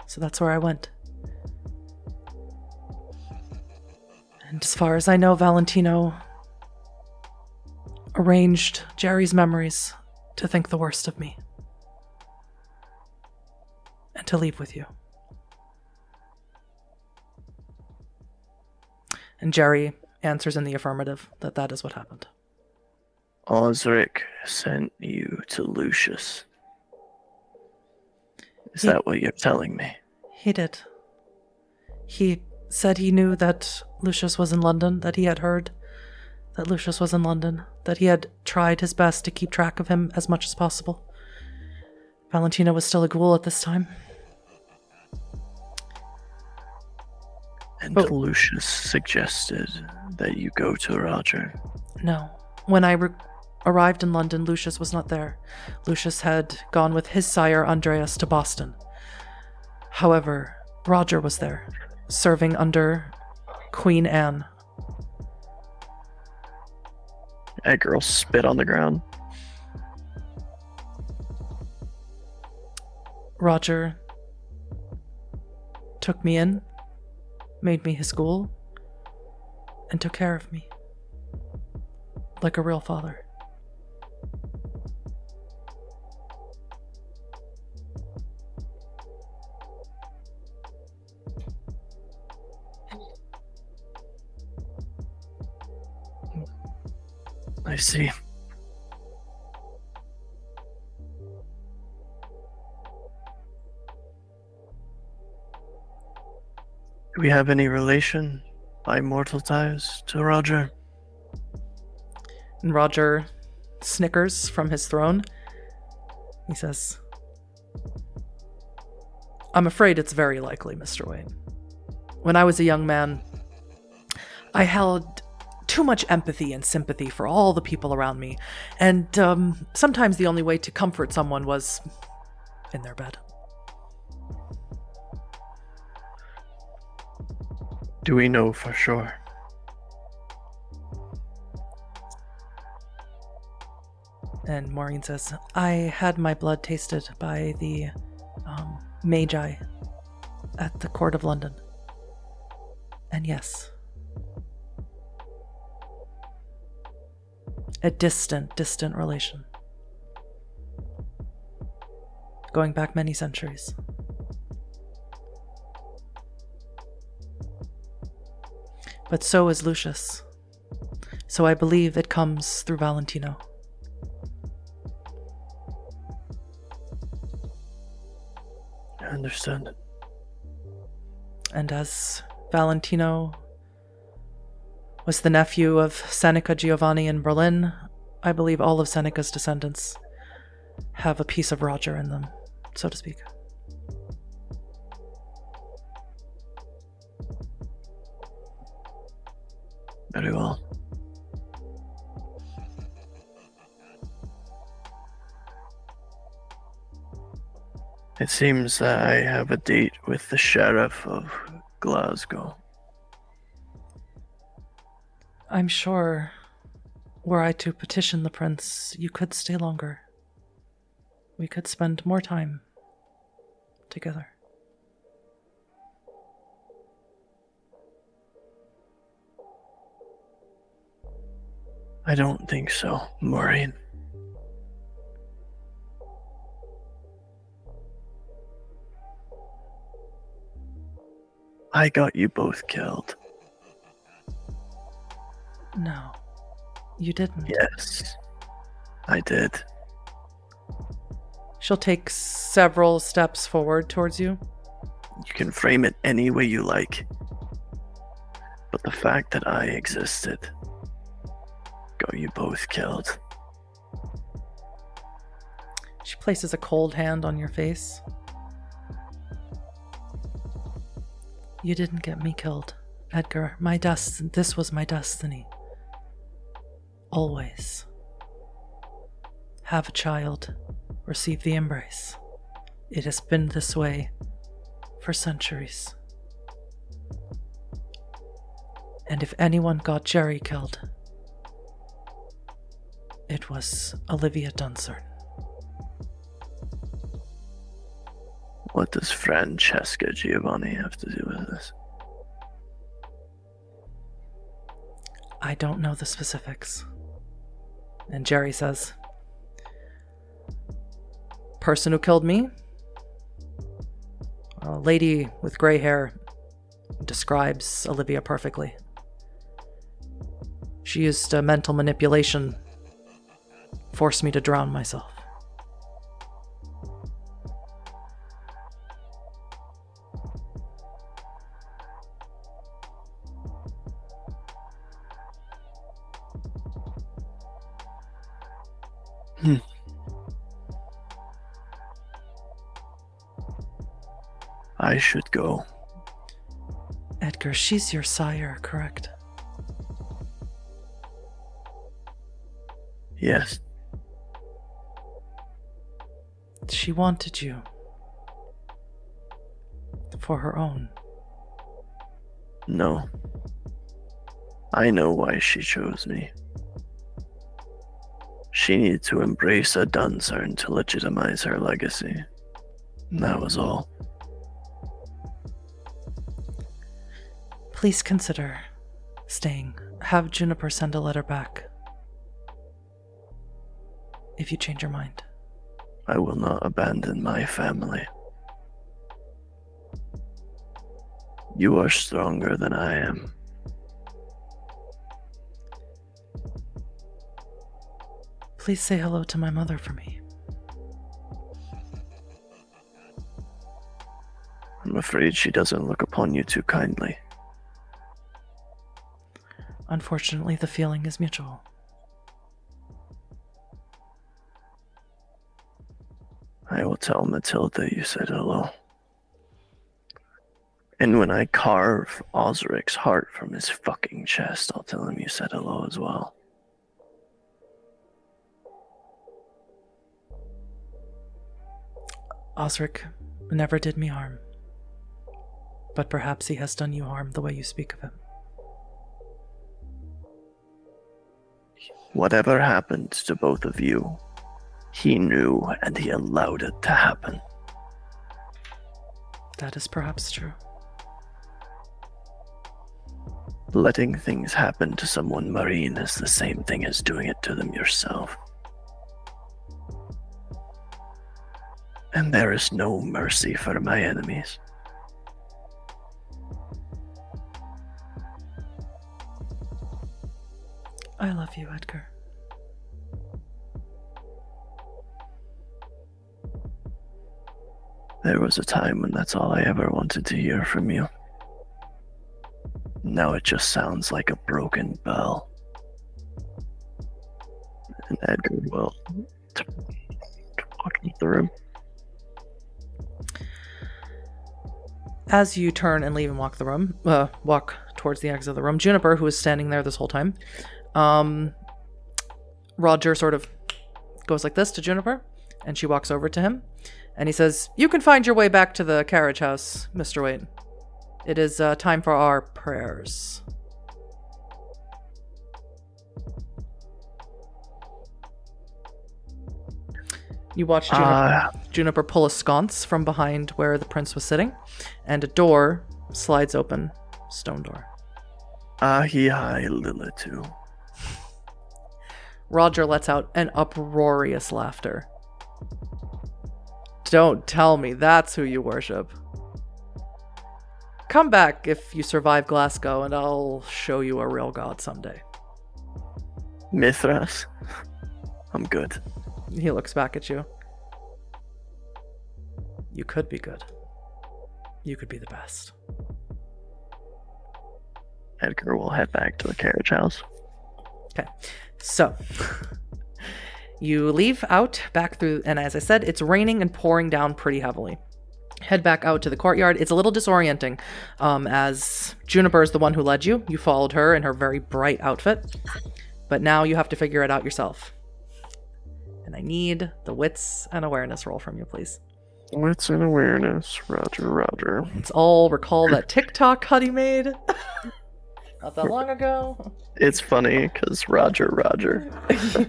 So that's where I went. And as far as I know, Valentino arranged Jerry's memories to think the worst of me. And to leave with you. And Jerry answers in the affirmative that that is what happened. Osric sent you to Lucius. Is that what you're telling me? He did. He said he knew that Lucius was in London, that he had heard that Lucius was in London, that he had tried his best to keep track of him as much as possible. Valentino was still a ghoul at this time. And Lucius suggested that you go to Roger. No. When I arrived in London, Lucius was not there. Lucius had gone with his sire, Andreas, to Boston. However, Roger was there, serving under Queen Anne. That girl spit on the ground. Roger took me in, made me his ghoul, and took care of me. Like a real father. I see. Do we have any relation by mortal ties to Roger? And Roger snickers from his throne. He says, I'm afraid it's very likely, Mr. Wayne. When I was a young man, I held too much empathy and sympathy for all the people around me, and sometimes the only way to comfort someone was in their bed. Do we know for sure? And Maureen says, I had my blood tasted by the Magi at the court of London. And yes, a distant relation. Going back many centuries. But so is Lucius. So I believe it comes through Valentino. I understand. And as Valentino was the nephew of Seneca Giovanni in Berlin, I believe all of Seneca's descendants have a piece of Roger in them, so to speak. Very well. It seems that I have a date with the sheriff of Glasgow. I'm sure, were I to petition the prince, you could stay longer. We could spend more time together. I don't think so, Maureen. I got you both killed. No, you didn't. Yes, I did. She'll take several steps forward towards you. You can frame it any way you like. But the fact that I existed got you both killed. She places a cold hand on your face. You didn't get me killed, Edgar. This was my destiny. always. Have a child, receive the embrace. It has been this way for centuries. And if anyone got Jerry killed, it was Olivia Dunsern. What does Francesca Giovanni have to do with this? I don't know the specifics. And Jerry says, person who killed me, a lady with gray hair, describes Olivia perfectly. She used mental manipulation, forced me to drown myself. I should go. Edgar, she's your sire, correct? Yes. She wanted you. For her own. No. I know why she chose me. She needed to embrace a Dunsern to legitimize her legacy. That was all. Please consider staying. Have Juniper send a letter back. If you change your mind. I will not abandon my family. You are stronger than I am. Please say hello to my mother for me. I'm afraid she doesn't look upon you too kindly. Unfortunately, the feeling is mutual. I will tell Matilda you said hello. And when I carve Osric's heart from his fucking chest, I'll tell him you said hello as well. Osric never did me harm. But perhaps he has done you harm the way you speak of him. Whatever happened to both of you, he knew and he allowed it to happen. That is perhaps true. Letting things happen to someone marine is the same thing as doing it to them yourself. And there is no mercy for my enemies. I love you, Edgar. There was a time when that's all I ever wanted to hear from you. Now it just sounds like a broken bell. And Edgar will walk into the room. As you turn and leave and walk towards the exit of the room, Juniper, who is standing there this whole time, Roger sort of goes like this to Juniper, and she walks over to him, and he says, "You can find your way back to the carriage house, Mr. Waite. It is time for our prayers." You watch Juniper pull a sconce from behind where the prince was sitting, and a door slides open. Stone door. Ahi-hi, Lilitu. Roger lets out an uproarious laughter. Don't tell me that's who you worship. Come back if you survive Glasgow, and I'll show you a real god someday. Mithras? I'm good. He looks back at you. You could be good. You could be the best. Edgar will head back to the carriage house. Okay, so you leave out back through, and as I said, it's raining and pouring down pretty heavily. Head back out to the courtyard. It's a little disorienting, as Juniper is the one who led you. You followed her in her very bright outfit. But now you have to figure it out yourself. And I need the wits and awareness roll from you, please. Wits and awareness. Roger, roger. Let's all recall that TikTok Huddy made. Not that long ago. It's funny because Roger.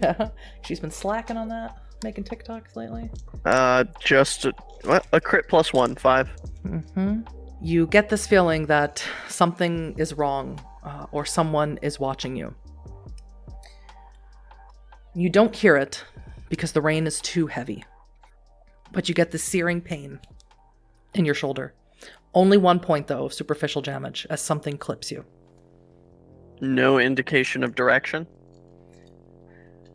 Yeah. She's been slacking on that, making TikToks lately. Just a crit +1, 5. Mm-hmm. You get this feeling that something is wrong or someone is watching you. You don't hear it because the rain is too heavy, but you get this searing pain in your shoulder. Only 1 point, though, of superficial damage as something clips you. No indication of direction?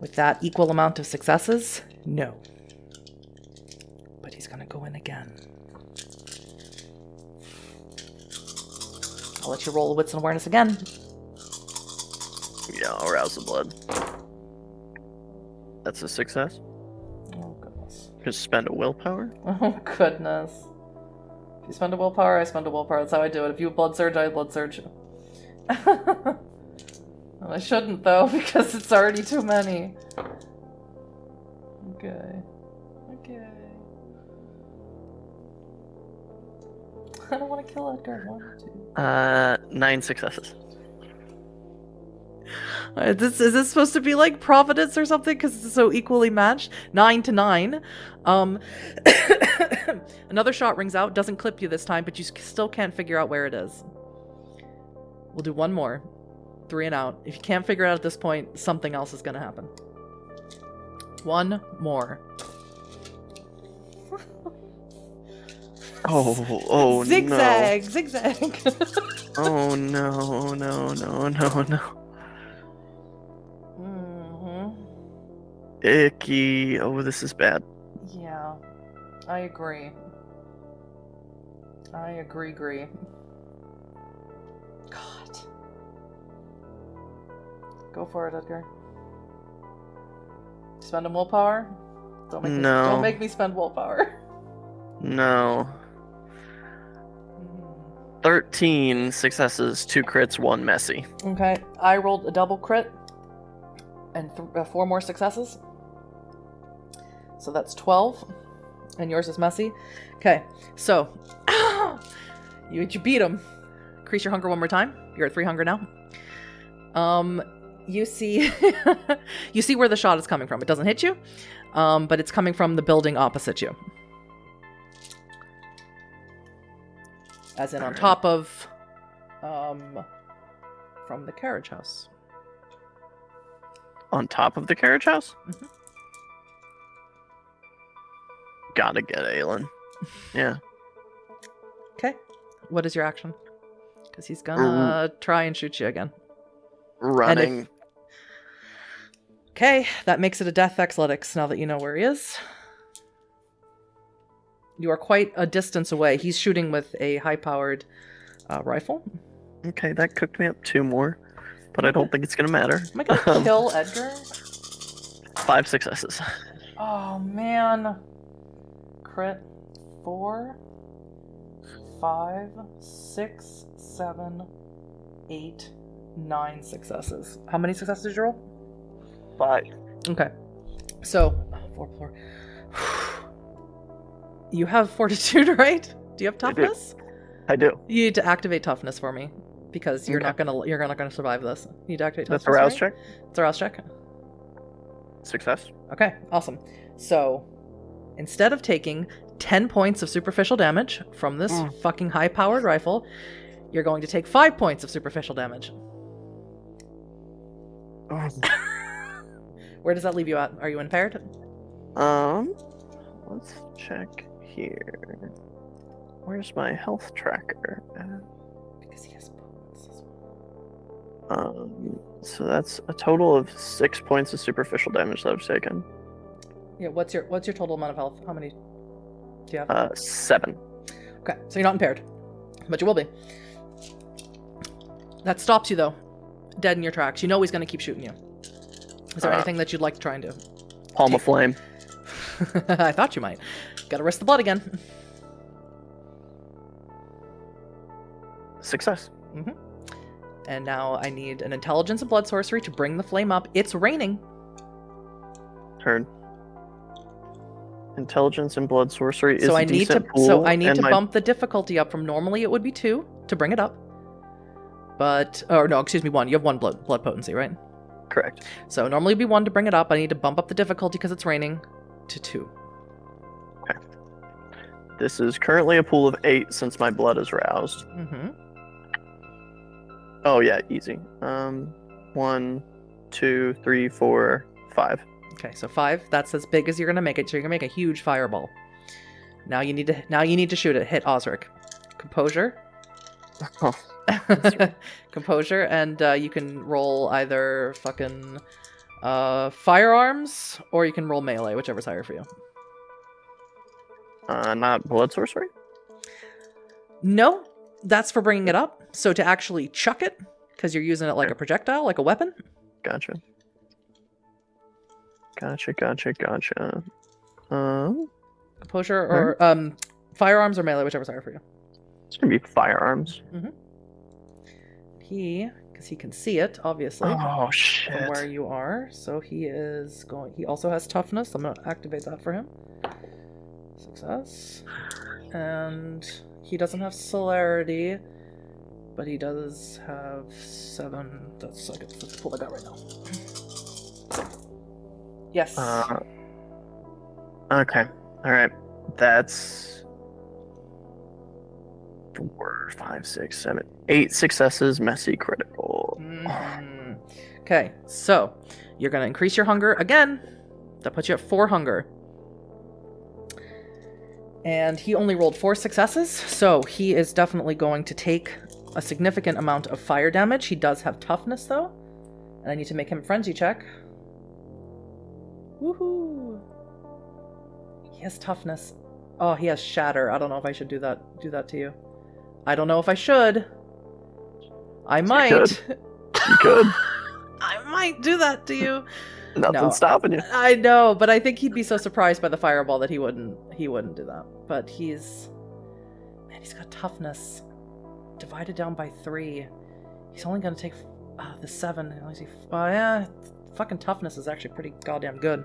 With that equal amount of successes, no. But he's gonna go in again. I'll let you roll the wits and awareness again. Yeah, I'll rouse the blood. That's a success. Oh, goodness. Just spend a willpower? Oh, goodness. If you spend a willpower, I spend a willpower. That's how I do it. If you have blood surge, I have blood surge. Well, I shouldn't, though, because it's already too many. Okay. I don't want to kill Edgar. 1, 2. 9 successes. Is this supposed to be like Providence or something? Because it's so equally matched. 9 to 9. Another shot rings out. Doesn't clip you this time, but you still can't figure out where it is. We'll do one more. 3 and out. If you can't figure it out at this point, something else is going to happen. One more. Oh, zigzag, no. Zigzag. Oh, no. Mm-hmm. Icky. Oh, this is bad. Yeah, I agree. Agree. God. Go for it, Edgar. Spend a willpower? Don't make me spend willpower. No. 13 successes, 2 crits, 1 messy. Okay, I rolled a double crit and 4 more successes. So that's 12, and yours is messy. Okay, so you beat him. Increase your hunger one more time. You're at 3 hunger now. You see you see where the shot is coming from. It doesn't hit you, but it's coming from the building opposite you. As in on top of from the carriage house. On top of the carriage house? Mm-hmm. Gotta get Aelin. Yeah. Okay. What is your action? Because he's gonna try and shoot you again. Running. Okay, that makes it a death athletics now that you know where he is. You are quite a distance away. He's shooting with a high-powered rifle. Okay, that cooked me up 2 more, but I don't think it's gonna matter. Am I gonna kill Edgar? 5 successes. Oh, man. Crit. 4, 5, 6, 7, 8, 9 successes. How many successes did you roll? 5. Okay. So, 4. You have fortitude, right? Do you have toughness? I do. You need to activate toughness for me because you're not gonna survive this. You need to activate toughness. That's a rouse check? It's a rouse check. Success. Okay, awesome. So, instead of taking 10 points of superficial damage from this fucking high-powered rifle, you're going to take 5 points of superficial damage. Where does that leave you at? Are you impaired? Let's check here. Where's my health tracker? Because he has bones as well. So that's a total of 6 points of superficial damage that I've taken. Yeah, what's your total amount of health? How many do you have? 7. Okay, so you're not impaired, but you will be. That stops you though, dead in your tracks. You know he's going to keep shooting you. Is there anything that you'd like to try and do? Palm of Flame. I thought you might. Gotta risk the blood again. Success. Mm-hmm. And now I need an intelligence and blood sorcery to bring the flame up. It's raining. Heard. Intelligence and blood sorcery is So a I need decent to pool. so I need to my... bump the difficulty up from normally it would be 2 to bring it up. But or no, excuse me, 1. You have 1 blood potency, right? Correct. So normally it'd be 1 to bring it up. I need to bump up the difficulty because it's raining to 2. Okay. This is currently a pool of 8 since my blood is roused. Mm-hmm. Oh yeah, easy. 1, 2, 3, 4, 5. Okay, so 5. That's as big as you're gonna make it. So you're gonna make a huge fireball. Now you need to shoot it. Hit Osric. Composure. Oh. Composure, and you can roll either fucking firearms or you can roll melee, whichever's higher for you. Not blood sorcery? No, that's for bringing it up. So to actually chuck it, because you're using it like a projectile, like a weapon. Gotcha. Composure or firearms or melee, whichever's higher for you. It's gonna be firearms. Mm-hmm. Because he can see it, obviously. Oh shit! From where you are, so he is going. He also has toughness. I'm gonna activate that for him. Success, and he doesn't have celerity, but he does have 7. That's let's pull that out right now. Yes. Okay. All right. That's 4, 5, 6, 7, 8 successes. Messy critical. Mm-hmm. Okay, so you're gonna increase your hunger again. That puts you at 4 hunger. And he only rolled 4 successes, so he is definitely going to take a significant amount of fire damage. He does have toughness though, and I need to make him a frenzy check. Woohoo! He has toughness. Oh, he has shatter. I don't know if I should do that to you. I don't know if I should. I might. You could. I might do that to you. Nothing's stopping you. I know, but I think he'd be so surprised by the fireball that he wouldn't do that. But he's got toughness divided down by 3. He's only gonna take the 7. Yeah, fucking toughness is actually pretty goddamn good.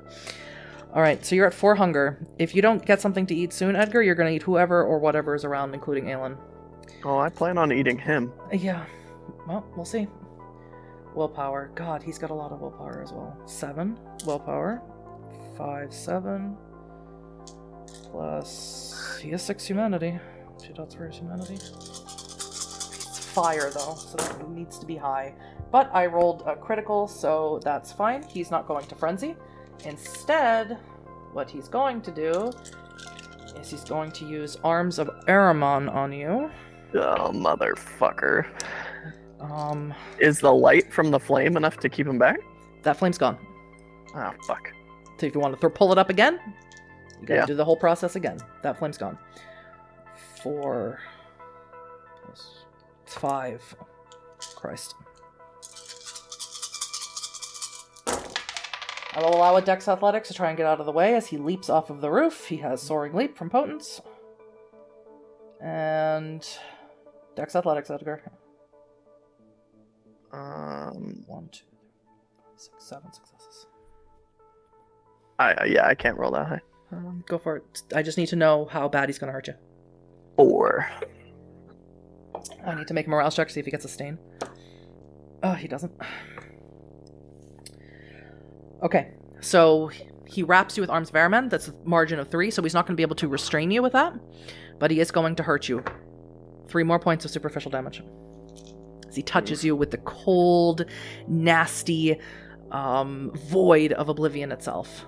All right, so you're at 4 hunger. If you don't get something to eat soon, Edgar, you're gonna eat whoever or whatever is around, including Aelin. Oh, I plan on eating him. Yeah. Well, we'll see. Willpower. God, he's got a lot of willpower as well. 7 willpower. 5, 7. Plus, he has 6 humanity. 2 dots for his humanity. It's fire, though, so that needs to be high. But I rolled a critical, so that's fine. He's not going to frenzy. Instead, what he's going to do is he's going to use Arms of Aramon on you. Oh, motherfucker. Is the light from the flame enough to keep him back? That flame's gone. Oh, fuck. So if you want to pull it up again, you gotta Yeah. do the whole process again. That flame's gone. 4 plus 5. Christ. I will allow a Dex Athletics to try and get out of the way as he leaps off of the roof. He has Soaring Leap from Potence. And Dex Athletics, Edgar. 1, 2, 3, 4, 5, 6, 7 successes. Yeah, I can't roll that high. Go for it. I just need to know how bad he's going to hurt you. 4. I need to make a morale check, see if he gets a stain. Oh, he doesn't. Okay, so he wraps you with Arms of Aramon. That's a margin of 3, so he's not going to be able to restrain you with that. But he is going to hurt you. 3 more points of superficial damage. As he touches you with the cold, nasty void of oblivion itself.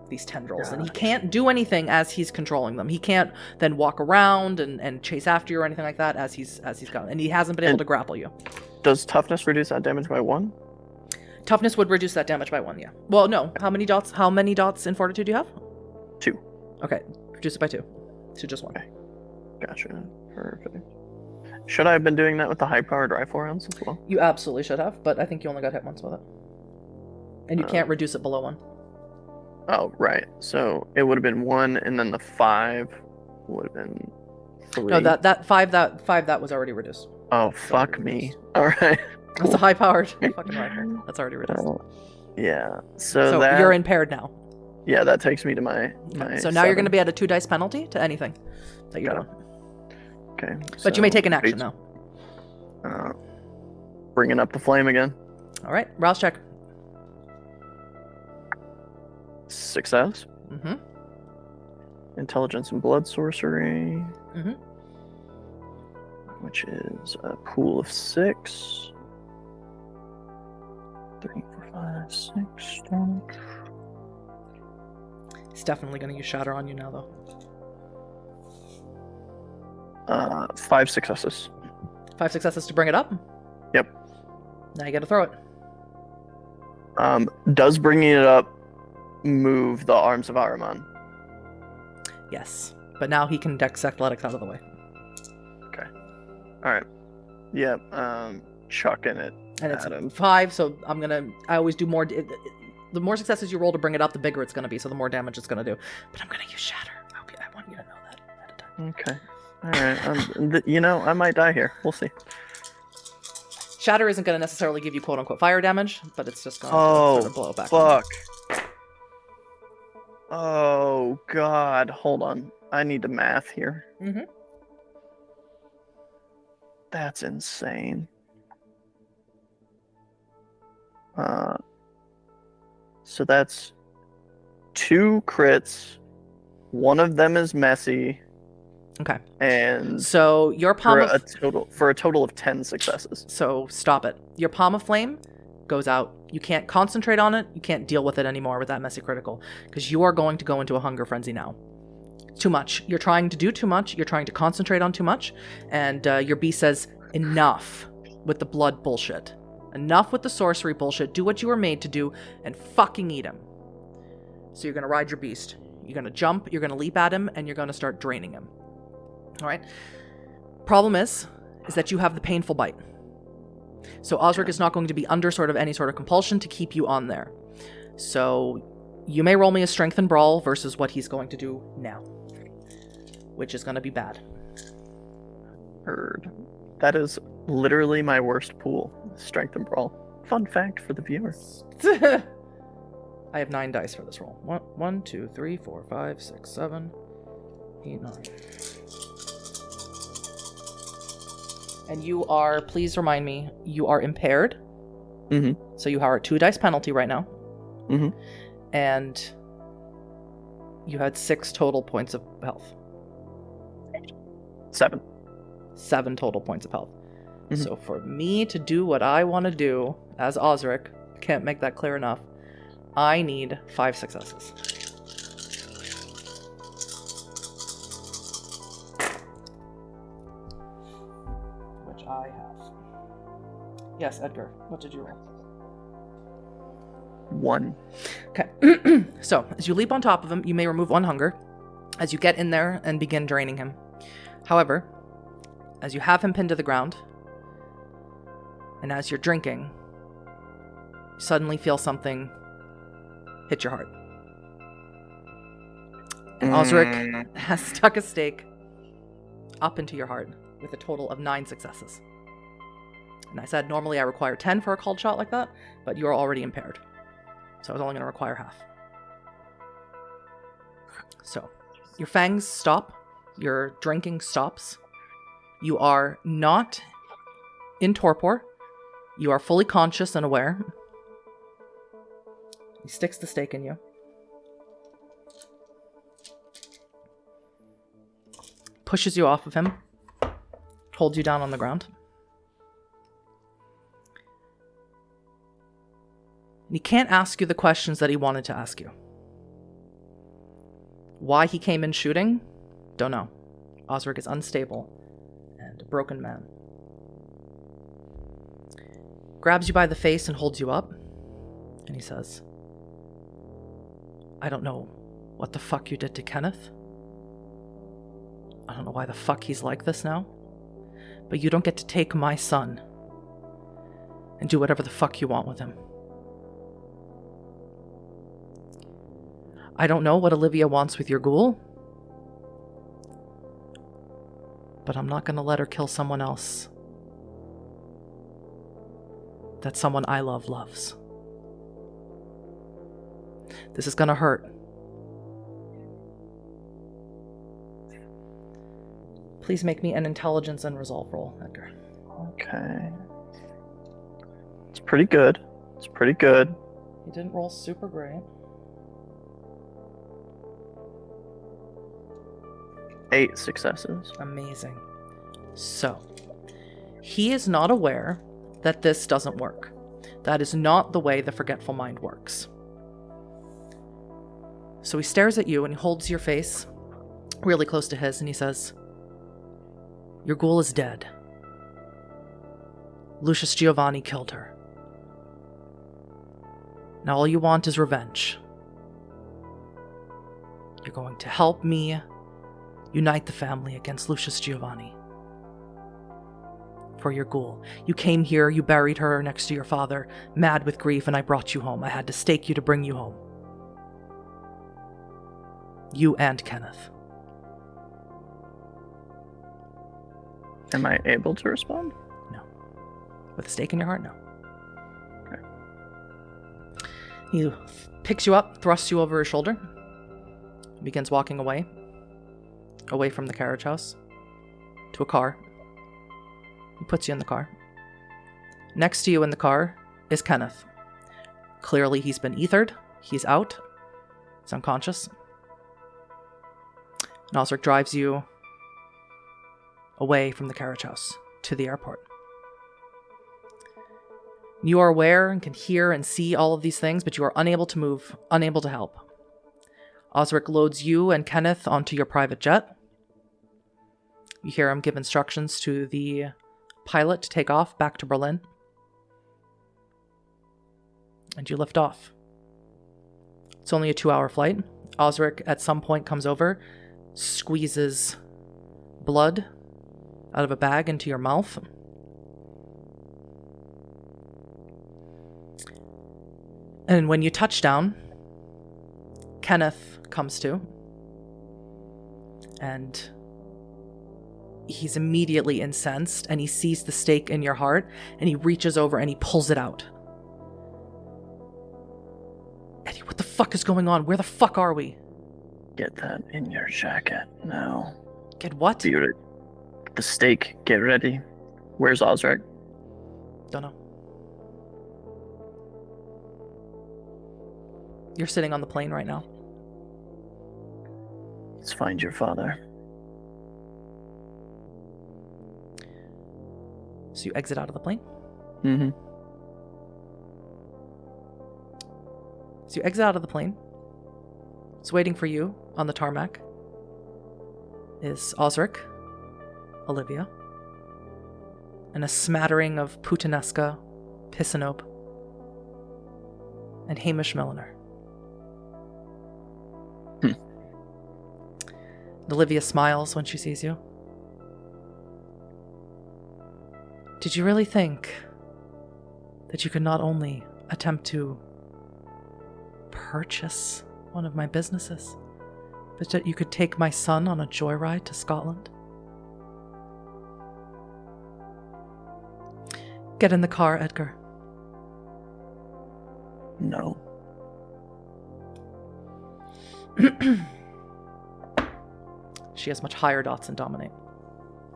These tendrils. And he can't do anything as he's controlling them. He can't then walk around and chase after you or anything like that as he's gone. And he hasn't been able to grapple you. Does toughness reduce that damage by 1? Toughness would reduce that damage by 1, yeah. Well, no. How many dots in fortitude do you have? 2. Okay. Reduce it by 2. To just 1. Okay. Gotcha. Perfect. Should I have been doing that with the high-powered rifle rounds as well? You absolutely should have, but I think you only got hit once with it. And you can't reduce it below 1. Oh, right. So it would have been 1, and then the 5 would have been 3. No, that 5 that was already reduced. Oh, fuck me. All right. That's a high-powered fucking rifle. That's already reduced. Yeah. So So you're impaired now. Yeah, that takes me to my. So now you're going to be at a 2 dice penalty to anything that you're doing. Okay. But you may take an action now. Bringing up the flame again. All right. Rouse check. Success. Mm-hmm. Intelligence and blood sorcery. Mm-hmm. Which is a pool of 6. 3, 4, 5, 6. He's definitely going to use Shatter on you now, though. 5 successes. 5 successes to bring it up? Yep. Now you got to throw it. Does bringing it up move the arms of Ahriman? Yes. But now he can dex athletics out of the way. Okay. Alright. Yep. Chucking it. And it's at him. 5, so I always do more. The more successes you roll to bring it up, the bigger it's going to be, so the more damage it's going to do. But I'm going to use Shatter. I want you to know that at a time. Okay. Alright. I might die here. We'll see. Shatter isn't going to necessarily give you quote-unquote fire damage, but it's just going to sort of blow it back. Fuck. Oh, God. Hold on. I need to math here. Mm-hmm. That's insane. So that's 2 crits. One of them is messy. Okay. And so your palm for a total of 10 successes. So stop it. Your palm of flame goes out. You can't concentrate on it. You can't deal with it anymore with that messy critical because you are going to go into a hunger frenzy now. Too much. You're trying to do too much. You're trying to concentrate on too much. And your beast says, enough with the blood bullshit. Enough with the sorcery bullshit. Do what you were made to do and fucking eat him. So you're going to ride your beast. You're going to jump, you're going to leap at him, and you're going to start draining him. All right? Problem is that you have the painful bite. So Osric is not going to be under any sort of compulsion to keep you on there. So you may roll me a strength and brawl versus what he's going to do now. Which is going to be bad. Heard. That is literally my worst pool. Strength and brawl. Fun fact for the viewer. I have 9 dice for this roll. 1, 2, 3, 4, 5, 6, 7, 8, 9. And you are, please remind me, you are impaired. Mm-hmm. So you are at 2 dice penalty right now. Mm-hmm. And you had 6 total points of health. 7. 7 total points of health. Mm-hmm. So for me to do what I want to do as Osric, can't make that clear enough, I need 5 successes. Which I have. Yes, Edgar, what did you roll? 1. Okay. So, as you leap on top of him, you may remove 1 hunger as you get in there and begin draining him. However, as you have him pinned to the ground, and as you're drinking, you suddenly feel something hit your heart. And Osric has stuck a stake up into your heart with a total of 9 successes. And I said normally I require 10 for a cold shot like that, but you're already impaired. So I was only going to require half. So, your fangs stop. Your drinking stops. You are not in torpor. You are fully conscious and aware. He sticks the stake in you. Pushes you off of him. Holds you down on the ground. And he can't ask you the questions that he wanted to ask you. Why he came in shooting? Don't know. Osric is unstable and a broken man. Grabs you by the face and holds you up. And he says, I don't know what the fuck you did to Kenneth. I don't know why the fuck he's like this now. But you don't get to take my son and do whatever the fuck you want with him. I don't know what Olivia wants with your ghoul, but I'm not going to let her kill someone else that someone I love loves. This is gonna hurt. Please make me an intelligence and resolve roll, Edgar. Okay. It's pretty good. It's pretty good. You didn't roll super great. 8 successes. Amazing. So, he is not aware that this doesn't work. That is not the way the forgetful mind works. So he stares at you and he holds your face really close to his and he says, "Your ghoul is dead. Lucius Giovanni killed her. Now all you want is revenge. You're going to help me unite the family against Lucius Giovanni. For your ghoul. You came here, you buried her next to your father, mad with grief, and I brought you home. I had to stake you to bring you home. You and Kenneth." Am I able to respond? No. With a stake in your heart? No. Okay. He picks you up, thrusts you over his shoulder, begins walking away from the carriage house, to a car. He puts you in the car. Next to you in the car is Kenneth. Clearly he's been ethered. He's out. He's unconscious. And Osric drives you away from the carriage house to the airport. You are aware and can hear and see all of these things, but you are unable to move, unable to help. Osric loads you and Kenneth onto your private jet. You hear him give instructions to the pilot to take off back to Berlin. And you lift off. It's only a 2-hour flight. Osric at some point comes over, squeezes blood out of a bag into your mouth. And when you touch down, Kenneth comes to. And he's immediately incensed, and he sees the stake in your heart, and he reaches over and he pulls it out. Eddie, what the fuck is going on? Where the fuck are we? Get that in your jacket now. Get what? The stake. Get ready. Where's Osric? Don't know. You're sitting on the plane right now. Let's find your father. So you exit out of the plane? Mm-hmm. So you exit out of the plane. So waiting for you on the tarmac is Osric, Olivia, and a smattering of Puttanesca, Pisanope, and Hamish Milliner. Olivia smiles when she sees you. Did you really think that you could not only attempt to purchase one of my businesses, but that you could take my son on a joyride to Scotland? Get in the car, Edgar. No. She has much higher dots in Dominate.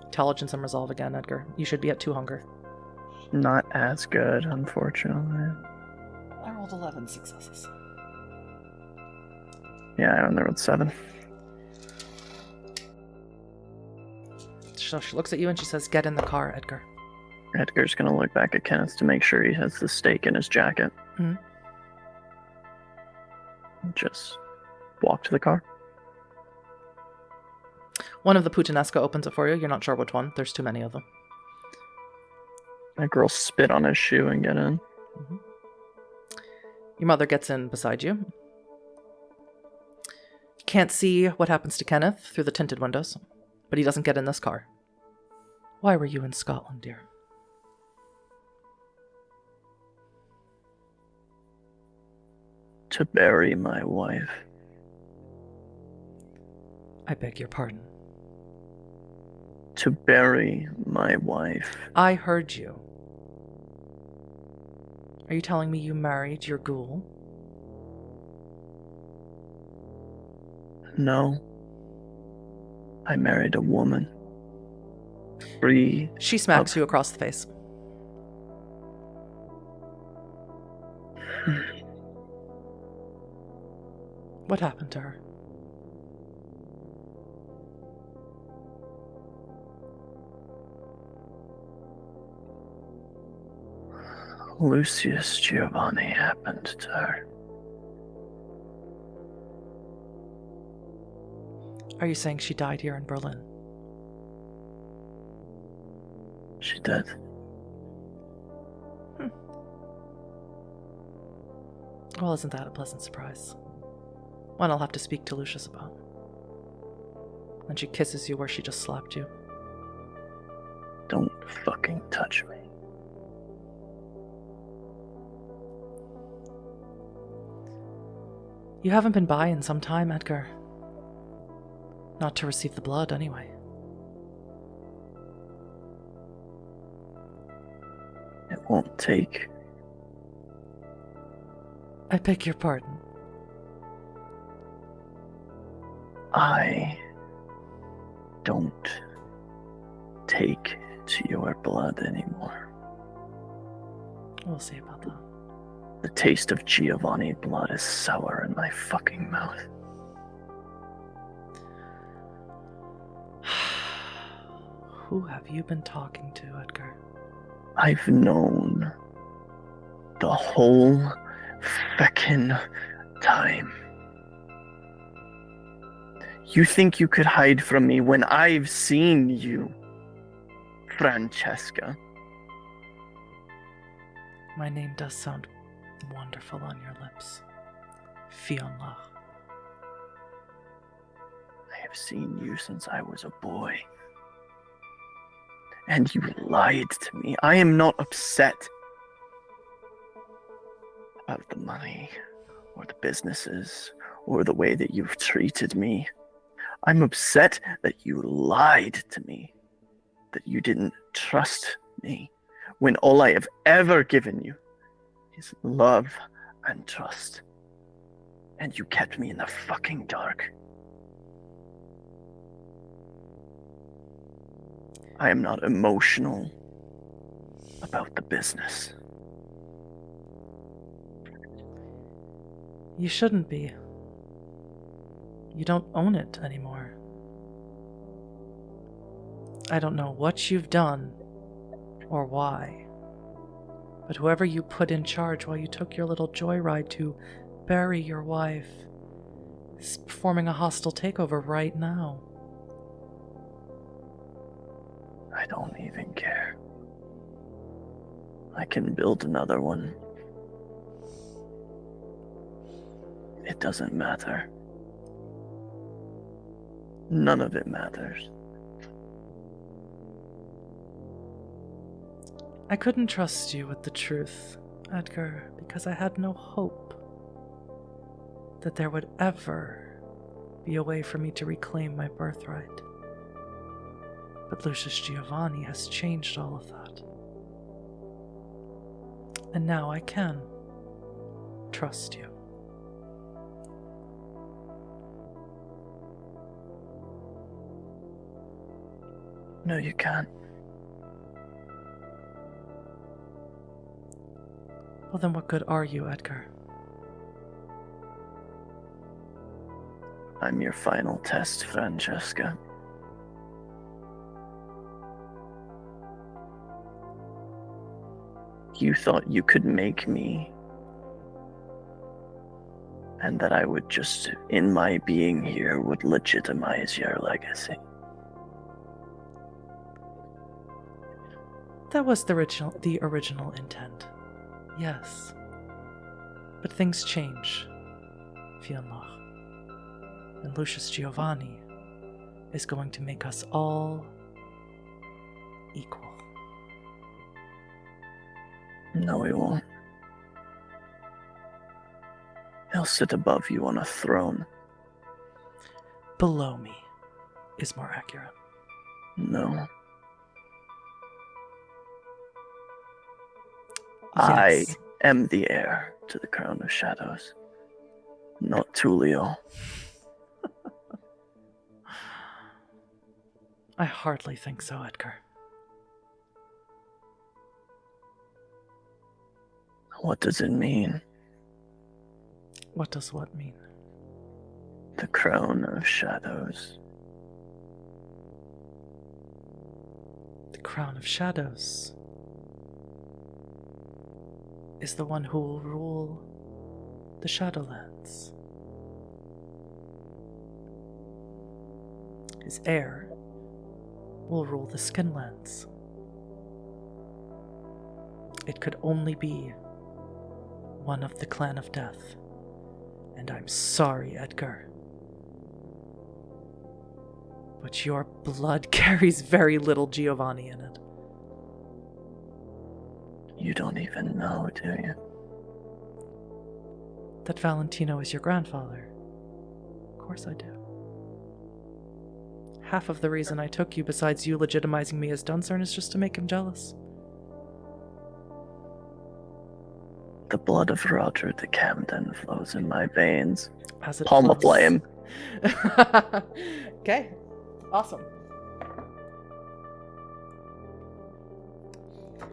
Intelligence and Resolve again, Edgar. You should be at 2 hunger. Not as good, unfortunately. I rolled 11 successes. Yeah, I only rolled 7. So she looks at you and she says, "Get in the car, Edgar." Edgar's gonna look back at Kenneth to make sure he has the stake in his jacket. Mm-hmm. Just walk to the car. One of the Puttanesca opens it for you. You're not sure which one. There's too many of them. That girl spit on his shoe and get in. Mm-hmm. Your mother gets in beside you. You can't see what happens to Kenneth through the tinted windows, but he doesn't get in this car. Why were you in Scotland, dear? To bury my wife. I beg your pardon. To bury my wife. I heard you. Are you telling me you married your ghoul? No. I married a woman. Free. She smacks you across the face. What happened to her? Lucius Giovanni happened to her. Are you saying she died here in Berlin? She did. Well, isn't that a pleasant surprise? One I'll have to speak to Lucius about. And she kisses you where she just slapped you. Don't fucking touch me. You haven't been by in some time, Edgar. Not to receive the blood, anyway. It won't take. I beg your pardon. I don't take to your blood anymore. We'll see about that. The taste of Giovanni blood is sour in my fucking mouth. Who have you been talking to, Edgar? I've known the whole feckin' time. You think you could hide from me when I've seen you, Francesca? My name does sound wonderful on your lips. Fionlach. I have seen you since I was a boy. And you lied to me. I am not upset about the money, or the businesses, or the way that you've treated me. I'm upset that you lied to me, that you didn't trust me, when all I have ever given you is love and trust. And you kept me in the fucking dark. I am not emotional about the business. You shouldn't be. You don't own it anymore. I don't know what you've done or why, but whoever you put in charge while you took your little joyride to bury your wife is performing a hostile takeover right now. I don't even care. I can build another one. It doesn't matter. None of it matters. I couldn't trust you with the truth, Edgar, because I had no hope that there would ever be a way for me to reclaim my birthright. But Lucius Giovanni has changed all of that. And now I can trust you. No, you can't. Well, then what good are you, Edgar? I'm your final test, Francesca. You thought you could make me, and that I would just, in my being here, would legitimize your legacy. That was the original intent. Yes. But things change, Fionlach. And Lucius Giovanni is going to make us all equal. No, he won't. He'll sit above you on a throne. Below me is more accurate. No. Yes. am the heir to the crown of shadows, not Tulio. I hardly think so, Edgar. What does it mean? What does what mean? The crown of shadows. The crown of shadows is the one who will rule the Shadowlands. His heir will rule the Skinlands. It could only be one of the Clan of Death. And I'm sorry, Edgar. But your blood carries very little Giovanni in it. You don't even know, do you? That Valentino is your grandfather. Of course I do. Half of the reason I took you, besides you legitimizing me as Dunsarn, is just to make him jealous. The blood of Roger de Camden flows in my veins. As it Palm of flows. flame. Okay. Awesome.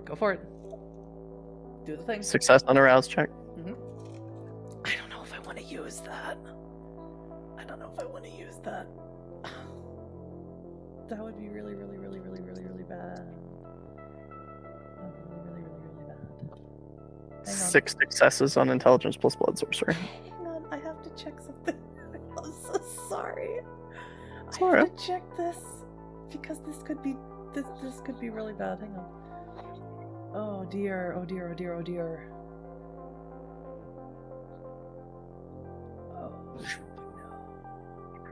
Go for it. Do the thing. Success on a rouse check. I don't know if I want to use that. That would be really, really, really, really, really, really bad. That would be really, really, really bad. Hang on. 6 successes on intelligence plus blood sorcery. Hang on, I have to check something. I'm so sorry. It's I alright. have to check this because this could be really bad. Hang on. Oh dear, oh dear, oh dear, oh dear. Oh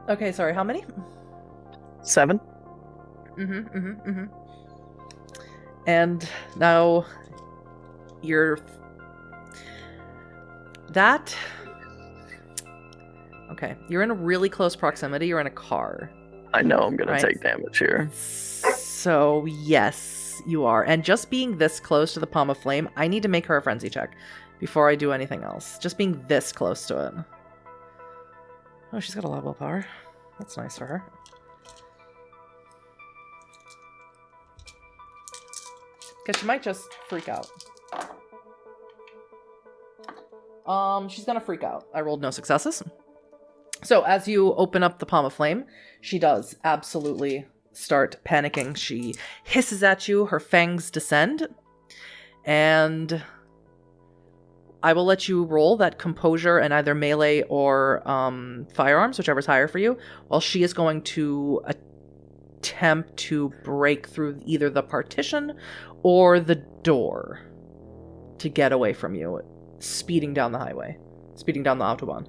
no. Okay, sorry, how many? 7. And now you're that. Okay, you're in a really close proximity. You're in a car. I know I'm gonna Right. take damage here. So yes, you are. And just being this close to the Palm of Flame, I need to make her a frenzy check before I do anything else. Just being this close to it. Oh, she's got a lot of willpower. That's nice for her. Because she might just freak out. She's gonna freak out. I rolled no successes. So as you open up the Palm of Flame, she does absolutely start panicking. She hisses at you, her fangs descend, and I will let you roll that composure and either melee or firearms, whichever's higher for you, while she is going to attempt to break through either the partition or the door to get away from you, speeding down the highway, speeding down the Autobahn.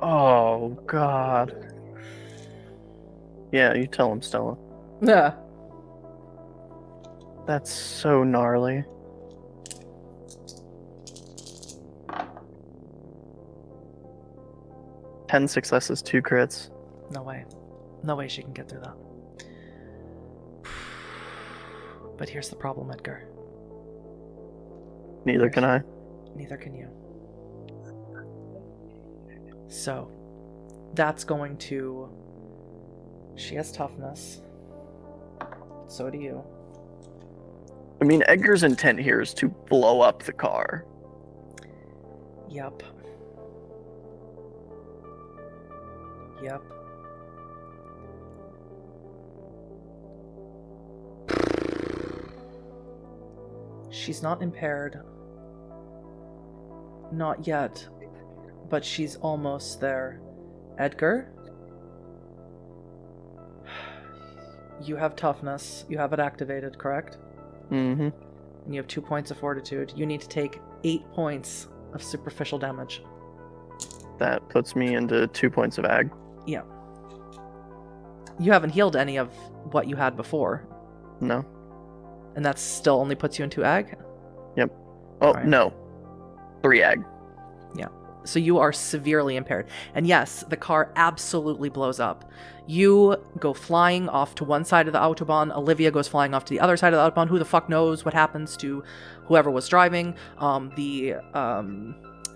Oh, God. Yeah, you tell him, Stella. Yeah. That's so gnarly. Ten successes, 2 crits. No way. No way she can get through that. But here's the problem, Edgar. Neither can I. Neither can you. So, that's going to... She has toughness. So do you. I mean, Edgar's intent here is to blow up the car. Yep. Yep. She's not impaired. Not yet. But she's almost there. Edgar? You have toughness. You have it activated, correct? Mm-hmm. And you have 2 points of fortitude. You need to take 8 points of superficial damage. That puts me into 2 points of ag. Yeah. You haven't healed any of what you had before. No. And that still only puts you into ag? Yep. Oh, Right. no. 3 ag. So you are severely impaired. And yes, the car absolutely blows up. You go flying off to one side of the Autobahn. Olivia goes flying off to the other side of the Autobahn. Who the fuck knows what happens to whoever was driving. The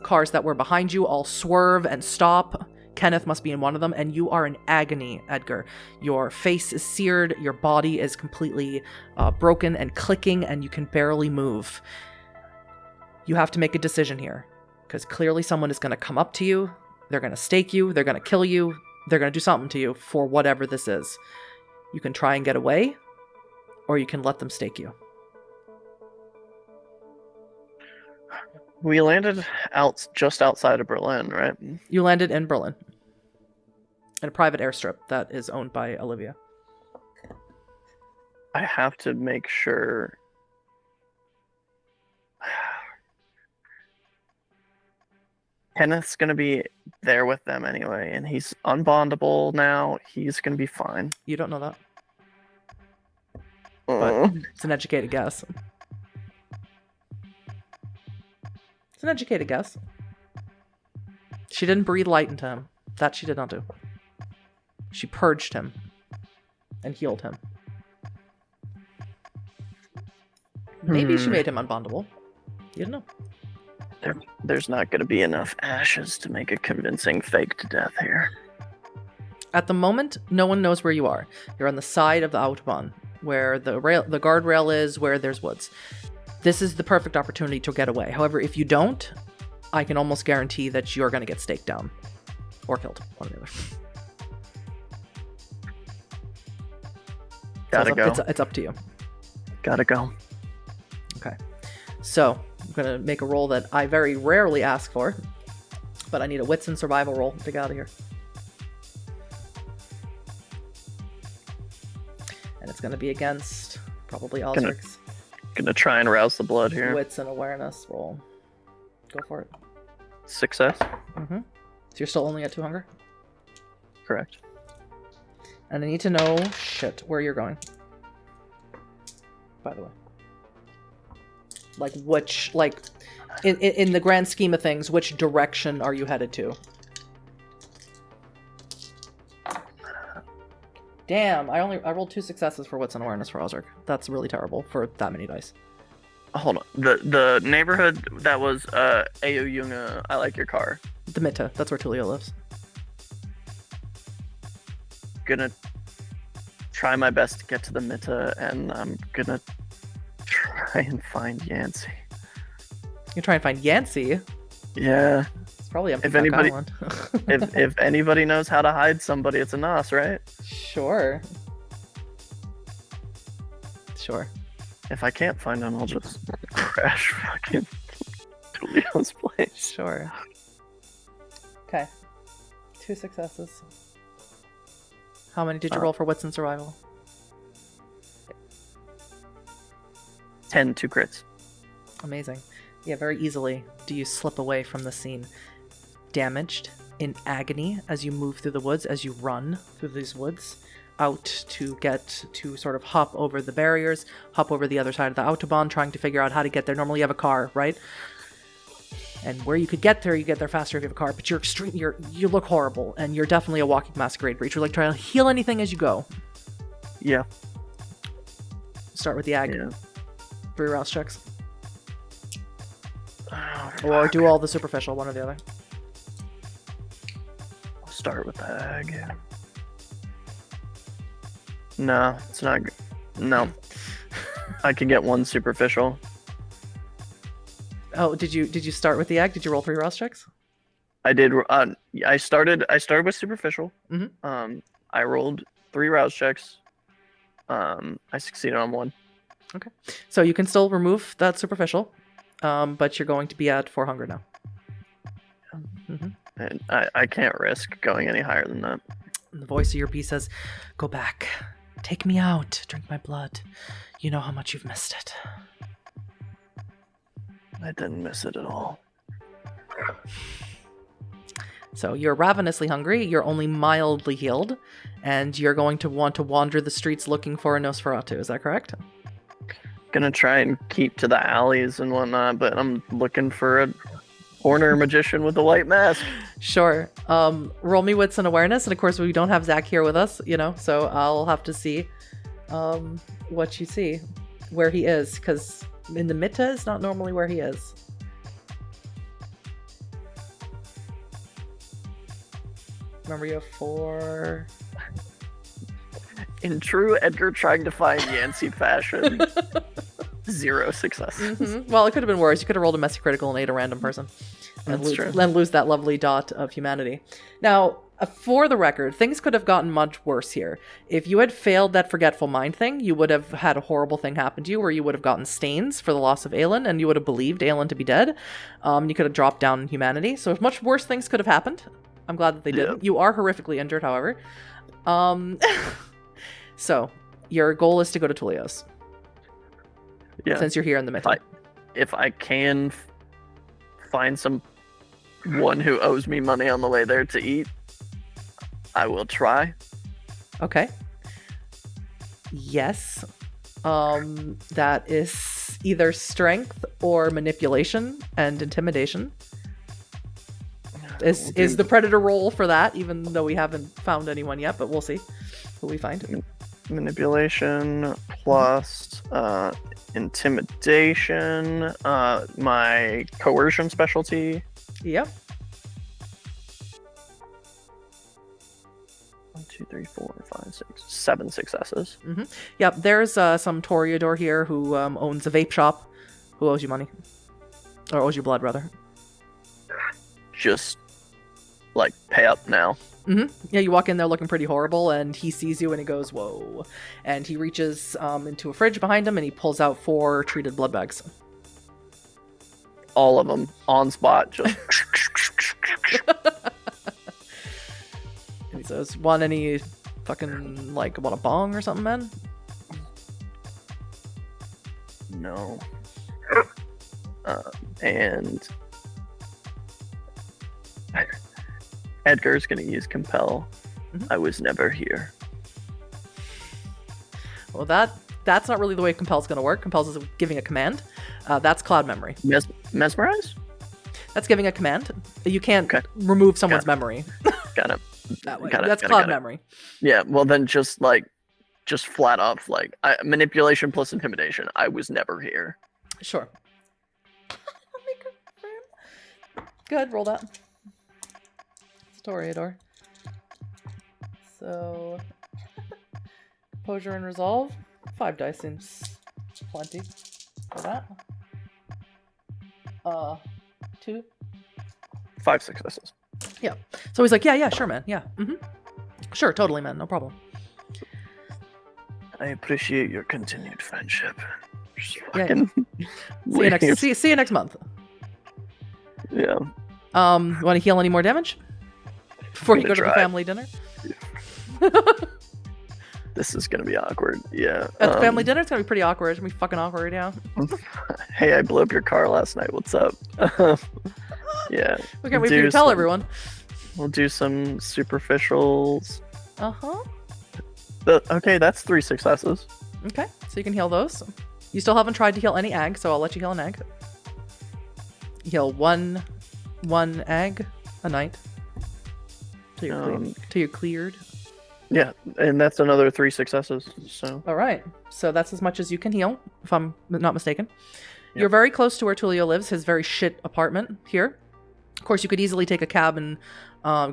cars that were behind you all swerve and stop. Kenneth must be in one of them, and you are in agony, Edgar. Your face is seared, your body is completely broken and clicking, and you can barely move. You have to make a decision here, because clearly someone is going to come up to you, they're going to stake you, they're going to kill you, they're going to do something to you for whatever this is. You can try and get away, or you can let them stake you. We landed just outside of Berlin, right? You landed in Berlin. In a private airstrip that is owned by Olivia. I have to make sure... Kenneth's going to be there with them anyway, and he's unbondable now. He's going to be fine. You don't know that. But it's an educated guess. It's an educated guess. She didn't breathe light into him. That she did not do. She purged him and healed him. Maybe she made him unbondable. You don't know. There's not going to be enough ashes to make a convincing fake to death here. At the moment, no one knows where you are. You're on the side of the Autobahn, where the guardrail is, where there's woods. This is the perfect opportunity to get away. However, if you don't, I can almost guarantee that you're going to get staked down. Or killed. One or the other. Gotta go. It's up to you. Gotta go. Okay. So, I'm going to make a roll that I very rarely ask for. But I need a wits and survival roll to get out of here. And it's going to be against probably Osric's. Gonna try and rouse the blood here. Wits and awareness roll. Go for it. Success. Mm-hmm. So you're still only at 2 hunger? Correct. And I need to know, where you're going. By the way. In the grand scheme of things, which direction are you headed to? Damn, I rolled 2 successes for wits and awareness for Osric. That's really terrible for that many dice. Hold on. The neighborhood that was Ao Junga, I like your car. The Mitte, that's where Tulio lives. Gonna try my best to get to the Mitte, and I'm gonna try and find Yancey. You try and find Yancey? Yeah. It's probably empty If anybody, Island. if anybody knows how to hide somebody, it's a Nos, right? Sure. If I can't find him, I'll just crash fucking Tulio's place. Sure. Okay. 2 successes. How many did you roll for wits and survival? 10, 2 crits. Amazing. Yeah, very easily do you slip away from the scene. Damaged, in agony, as you move through the woods, as you run through these woods, out to get to sort of hop over the barriers, hop over the other side of the Autobahn, trying to figure out how to get there. Normally you have a car, right? And where you could get there, you get there faster if you have a car, but you look horrible, and you're definitely a walking masquerade breach. You're like trying to heal anything as you go. Yeah. Start with the ag. Yeah. 3 rouse checks. Oh, Or do all the superficial, one or the other. I'll start with the ag. No, it's not good. No. I could get 1 superficial. Oh, did you start with the ag? Did you roll 3 rouse checks? I did. I started with superficial. Mm-hmm. I rolled 3 rouse checks. I succeeded on 1. Okay. So you can still remove that superficial, but you're going to be at 4 hunger now. Mm-hmm. And I can't risk going any higher than that. And the voice of your beast says, "Go back. Take me out. Drink my blood. You know how much you've missed it." I didn't miss it at all. So you're ravenously hungry, you're only mildly healed, and you're going to want to wander the streets looking for a Nosferatu. Is that correct? Gonna try and keep to the alleys and whatnot, but I'm looking for Horner magician with the white mask. Sure. Roll me wits and awareness, and of course we don't have Zach here with us, so I'll have to see what you see, where he is, because in the Mitte is not normally where he is. Remember, you have 4. In true Edgar trying to find Yancey fashion, 0 successes. Mm-hmm. Well, it could have been worse. You could have rolled a messy critical and ate a random person. And lose that lovely dot of humanity. Now, for the record, things could have gotten much worse here. If you had failed that forgetful mind thing, you would have had a horrible thing happen to you where you would have gotten stains for the loss of Aelin, and you would have believed Aelin to be dead. You could have dropped down in humanity. So much worse things could have happened. I'm glad that they didn't. Yep. You are horrifically injured, however. So, your goal is to go to Tulios. Yeah. Since you're here in the Mitte. If I can find someone who owes me money on the way there to eat, I will try. Okay. Yes. That is either strength or manipulation and intimidation. Is the predator roll for that, even though we haven't found anyone yet, but we'll see who we find. Manipulation plus intimidation, my coercion specialty. Yep. 1, 2, 3, 4, 5, 6, 7 successes. Mm-hmm. Yep, there's some Toreador here who owns a vape shop who owes you money. Or owes you blood, rather. Just, pay up now. Mm-hmm. Yeah, you walk in there looking pretty horrible, and he sees you and he goes, whoa. And he reaches into a fridge behind him and he pulls out 4 treated blood bags. All of them on spot, just. And he says, want any fucking, want a bong or something, man? No. And Edgar's gonna use compel. Mm-hmm. I was never here. Well, that's not really the way compel's gonna work. Compel's is giving a command. That's cloud memory. Mesmerize? That's giving a command. You can't remove someone's memory. Got it. That way. That's cloud memory. Yeah, well then just flat off, manipulation plus intimidation. I was never here. Sure. Good, roll that. Toreador. So, composure and resolve. 5 dice seems plenty for that. 2. 5 successes. Yeah. So he's like, yeah, sure, man. Yeah. Mm-hmm. Sure, totally, man. No problem. I appreciate your continued friendship. Yeah. See you next month. Yeah. Want to heal any more damage before you go to the family dinner? This is gonna be awkward. Yeah. At the family dinner, it's gonna be pretty awkward. It's gonna be fucking awkward, yeah. Hey, I blew up your car last night. What's up? Yeah. We can't wait for you to tell everyone. We'll do some superficials. Uh-huh. Okay, that's 3 successes. Okay, so you can heal those. You still haven't tried to heal any egg, so I'll let you heal an egg. Heal one egg a night. Till you're cleared. Yeah, and that's another 3 successes. So. All right, so that's as much as you can heal, if I'm not mistaken. Yep. You're very close to where Tulio lives, his very shit apartment here. Of course, you could easily take a cab and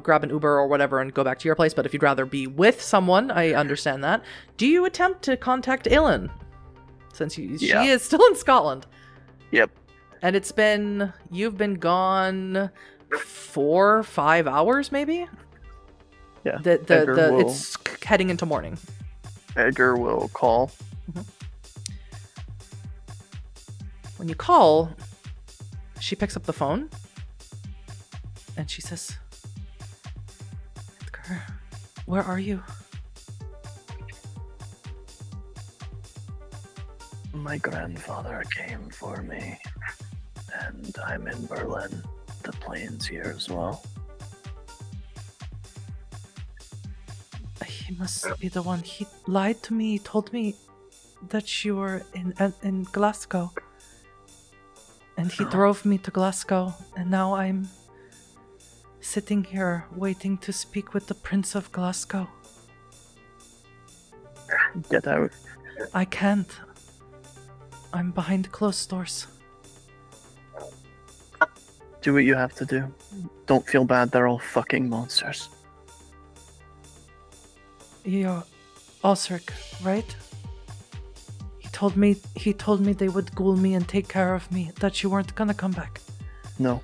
grab an Uber or whatever and go back to your place, but if you'd rather be with someone, I understand that. Do you attempt to contact Aelin? Since she is still in Scotland. Yep. And you've been gone 4 or 5 hours, maybe? Yeah. It's heading into morning. Edgar will call. Mm-hmm. When you call, she picks up the phone and she says, Edgar, where are you? My grandfather came for me, and I'm in Berlin. The plane's here as well. He must be the one. He lied to me. He told me that you were in Glasgow. And he drove me to Glasgow, and now I'm sitting here waiting to speak with the Prince of Glasgow. Get out. I can't. I'm behind closed doors. Do what you have to do. Don't feel bad, they're all fucking monsters. You're Osric, right? He told me they would ghoul me and take care of me, that you weren't gonna come back. No.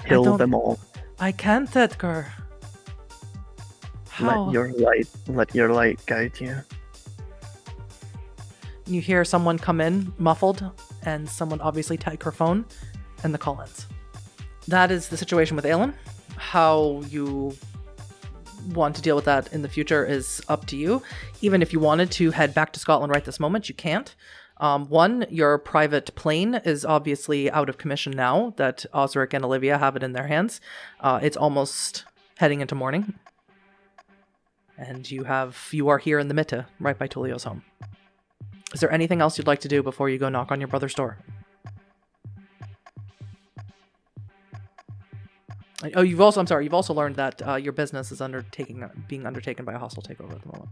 Kill them all. I can't, Edgar. How? Let your light guide you. You hear someone come in, muffled, and someone obviously take her phone, and the call ends. That is the situation with Aelin. How you want to deal with that in the future is up to you. Even if you wanted to head back to Scotland right this moment, you can't. One, your private plane is obviously out of commission now that Osric and Olivia have it in their hands. It's almost heading into morning. And you are here in the Mitte, right by Tulio's home. Is there anything else you'd like to do before you go knock on your brother's door? Oh, you've also learned that your business is being undertaken by a hostile takeover at the moment.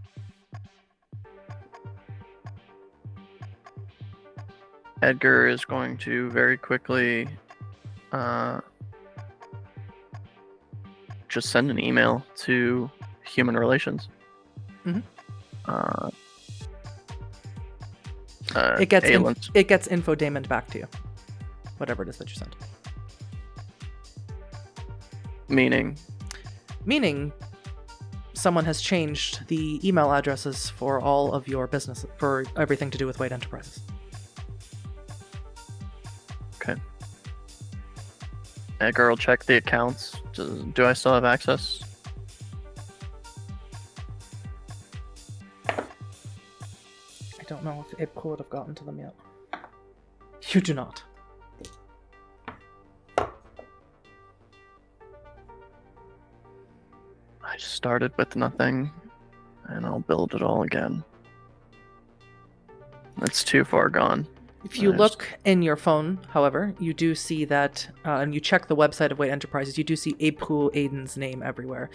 Edgar is going to very quickly just send an email to Human Relations. Mm-hmm. It gets infotainment back to you. Whatever it is that you sent. Meaning, someone has changed the email addresses for all of your business, for everything to do with White Enterprises. Okay. Edgar will check the accounts. Do I still have access? I don't know if Ipco would have gotten to them yet. You do not. I started with nothing, and I'll build it all again. It's too far gone. If you look in your phone, however, you do see that, and you check the website of White Enterprises, you do see Epku Aiden's name everywhere.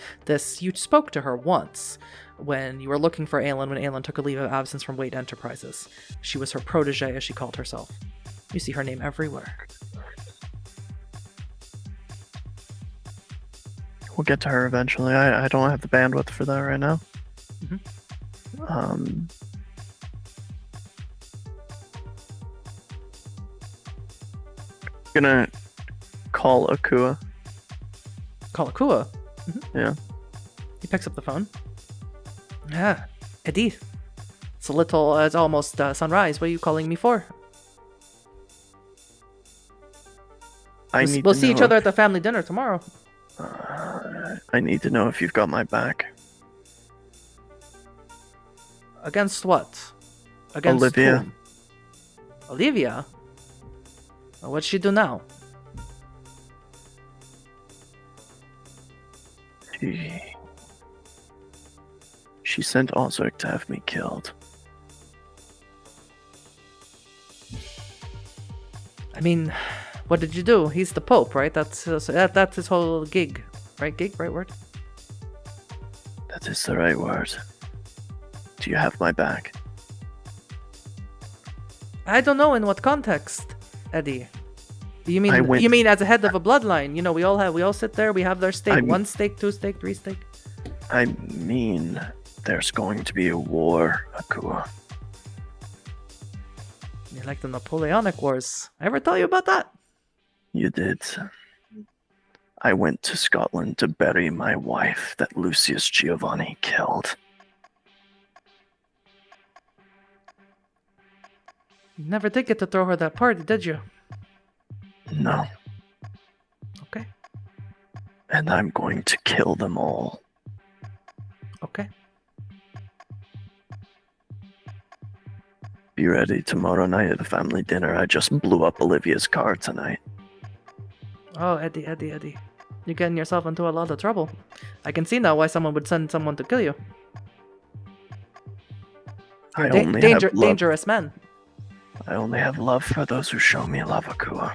You spoke to her once when you were looking for Aelin, when Aelin took a leave of absence from White Enterprises. She was her protege, as she called herself. You see her name everywhere. We'll get to her eventually. I don't have the bandwidth for that right now. Mm-hmm. Gonna call Akua. Call Akua? Mm-hmm. Yeah. He picks up the phone. Yeah, Eddie. It's almost sunrise. What are you calling me for? We'll see each other at the family dinner tomorrow. I need to know if you've got my back. Against what? Against Olivia. whom? Olivia? What'd she do now? She sent Osric to have me killed. I mean, what did you do? He's the Pope, right? That's his whole gig. Right? Gig? Right word? That is the right word. Do you have my back? I don't know in what context, Eddie. You mean as a head of a bloodline? You know, we all sit there, we have their stake. 1 stake, 2 stake, 3 stake. I mean, there's going to be a war, Akua. You like the Napoleonic Wars. I ever tell you about that? You did. I went to Scotland to bury my wife that Lucius Giovanni killed. You never did get to throw her that party, did you? No. Okay. And I'm going to kill them all. Okay. Be ready tomorrow night at the family dinner. I just blew up Olivia's car tonight. Oh, Eddie. You're getting yourself into a lot of trouble. I can see now why someone would send someone to kill you. Dangerous man. I only have love for those who show me love, Akua.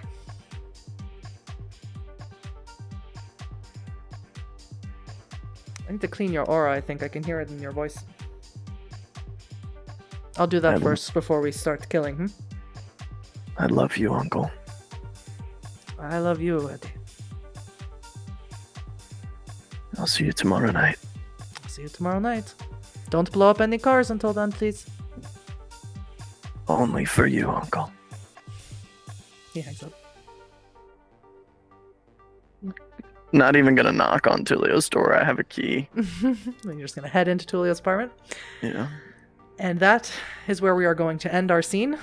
I need to clean your aura, I think. I can hear it in your voice. I'll do that first before we start killing, I love you, Uncle. I love you, Eddie. I'll see you tomorrow night. I'll see you tomorrow night. Don't blow up any cars until then, please. Only for you, Uncle. He hangs up. Not even gonna knock on Tulio's door. I have a key. Then you're just going to head into Tulio's apartment. Yeah. And that is where we are going to end our scene.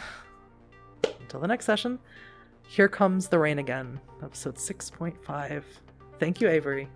Until the next session. Here Comes the Rain Again. Episode 6.5. Thank you, Avery.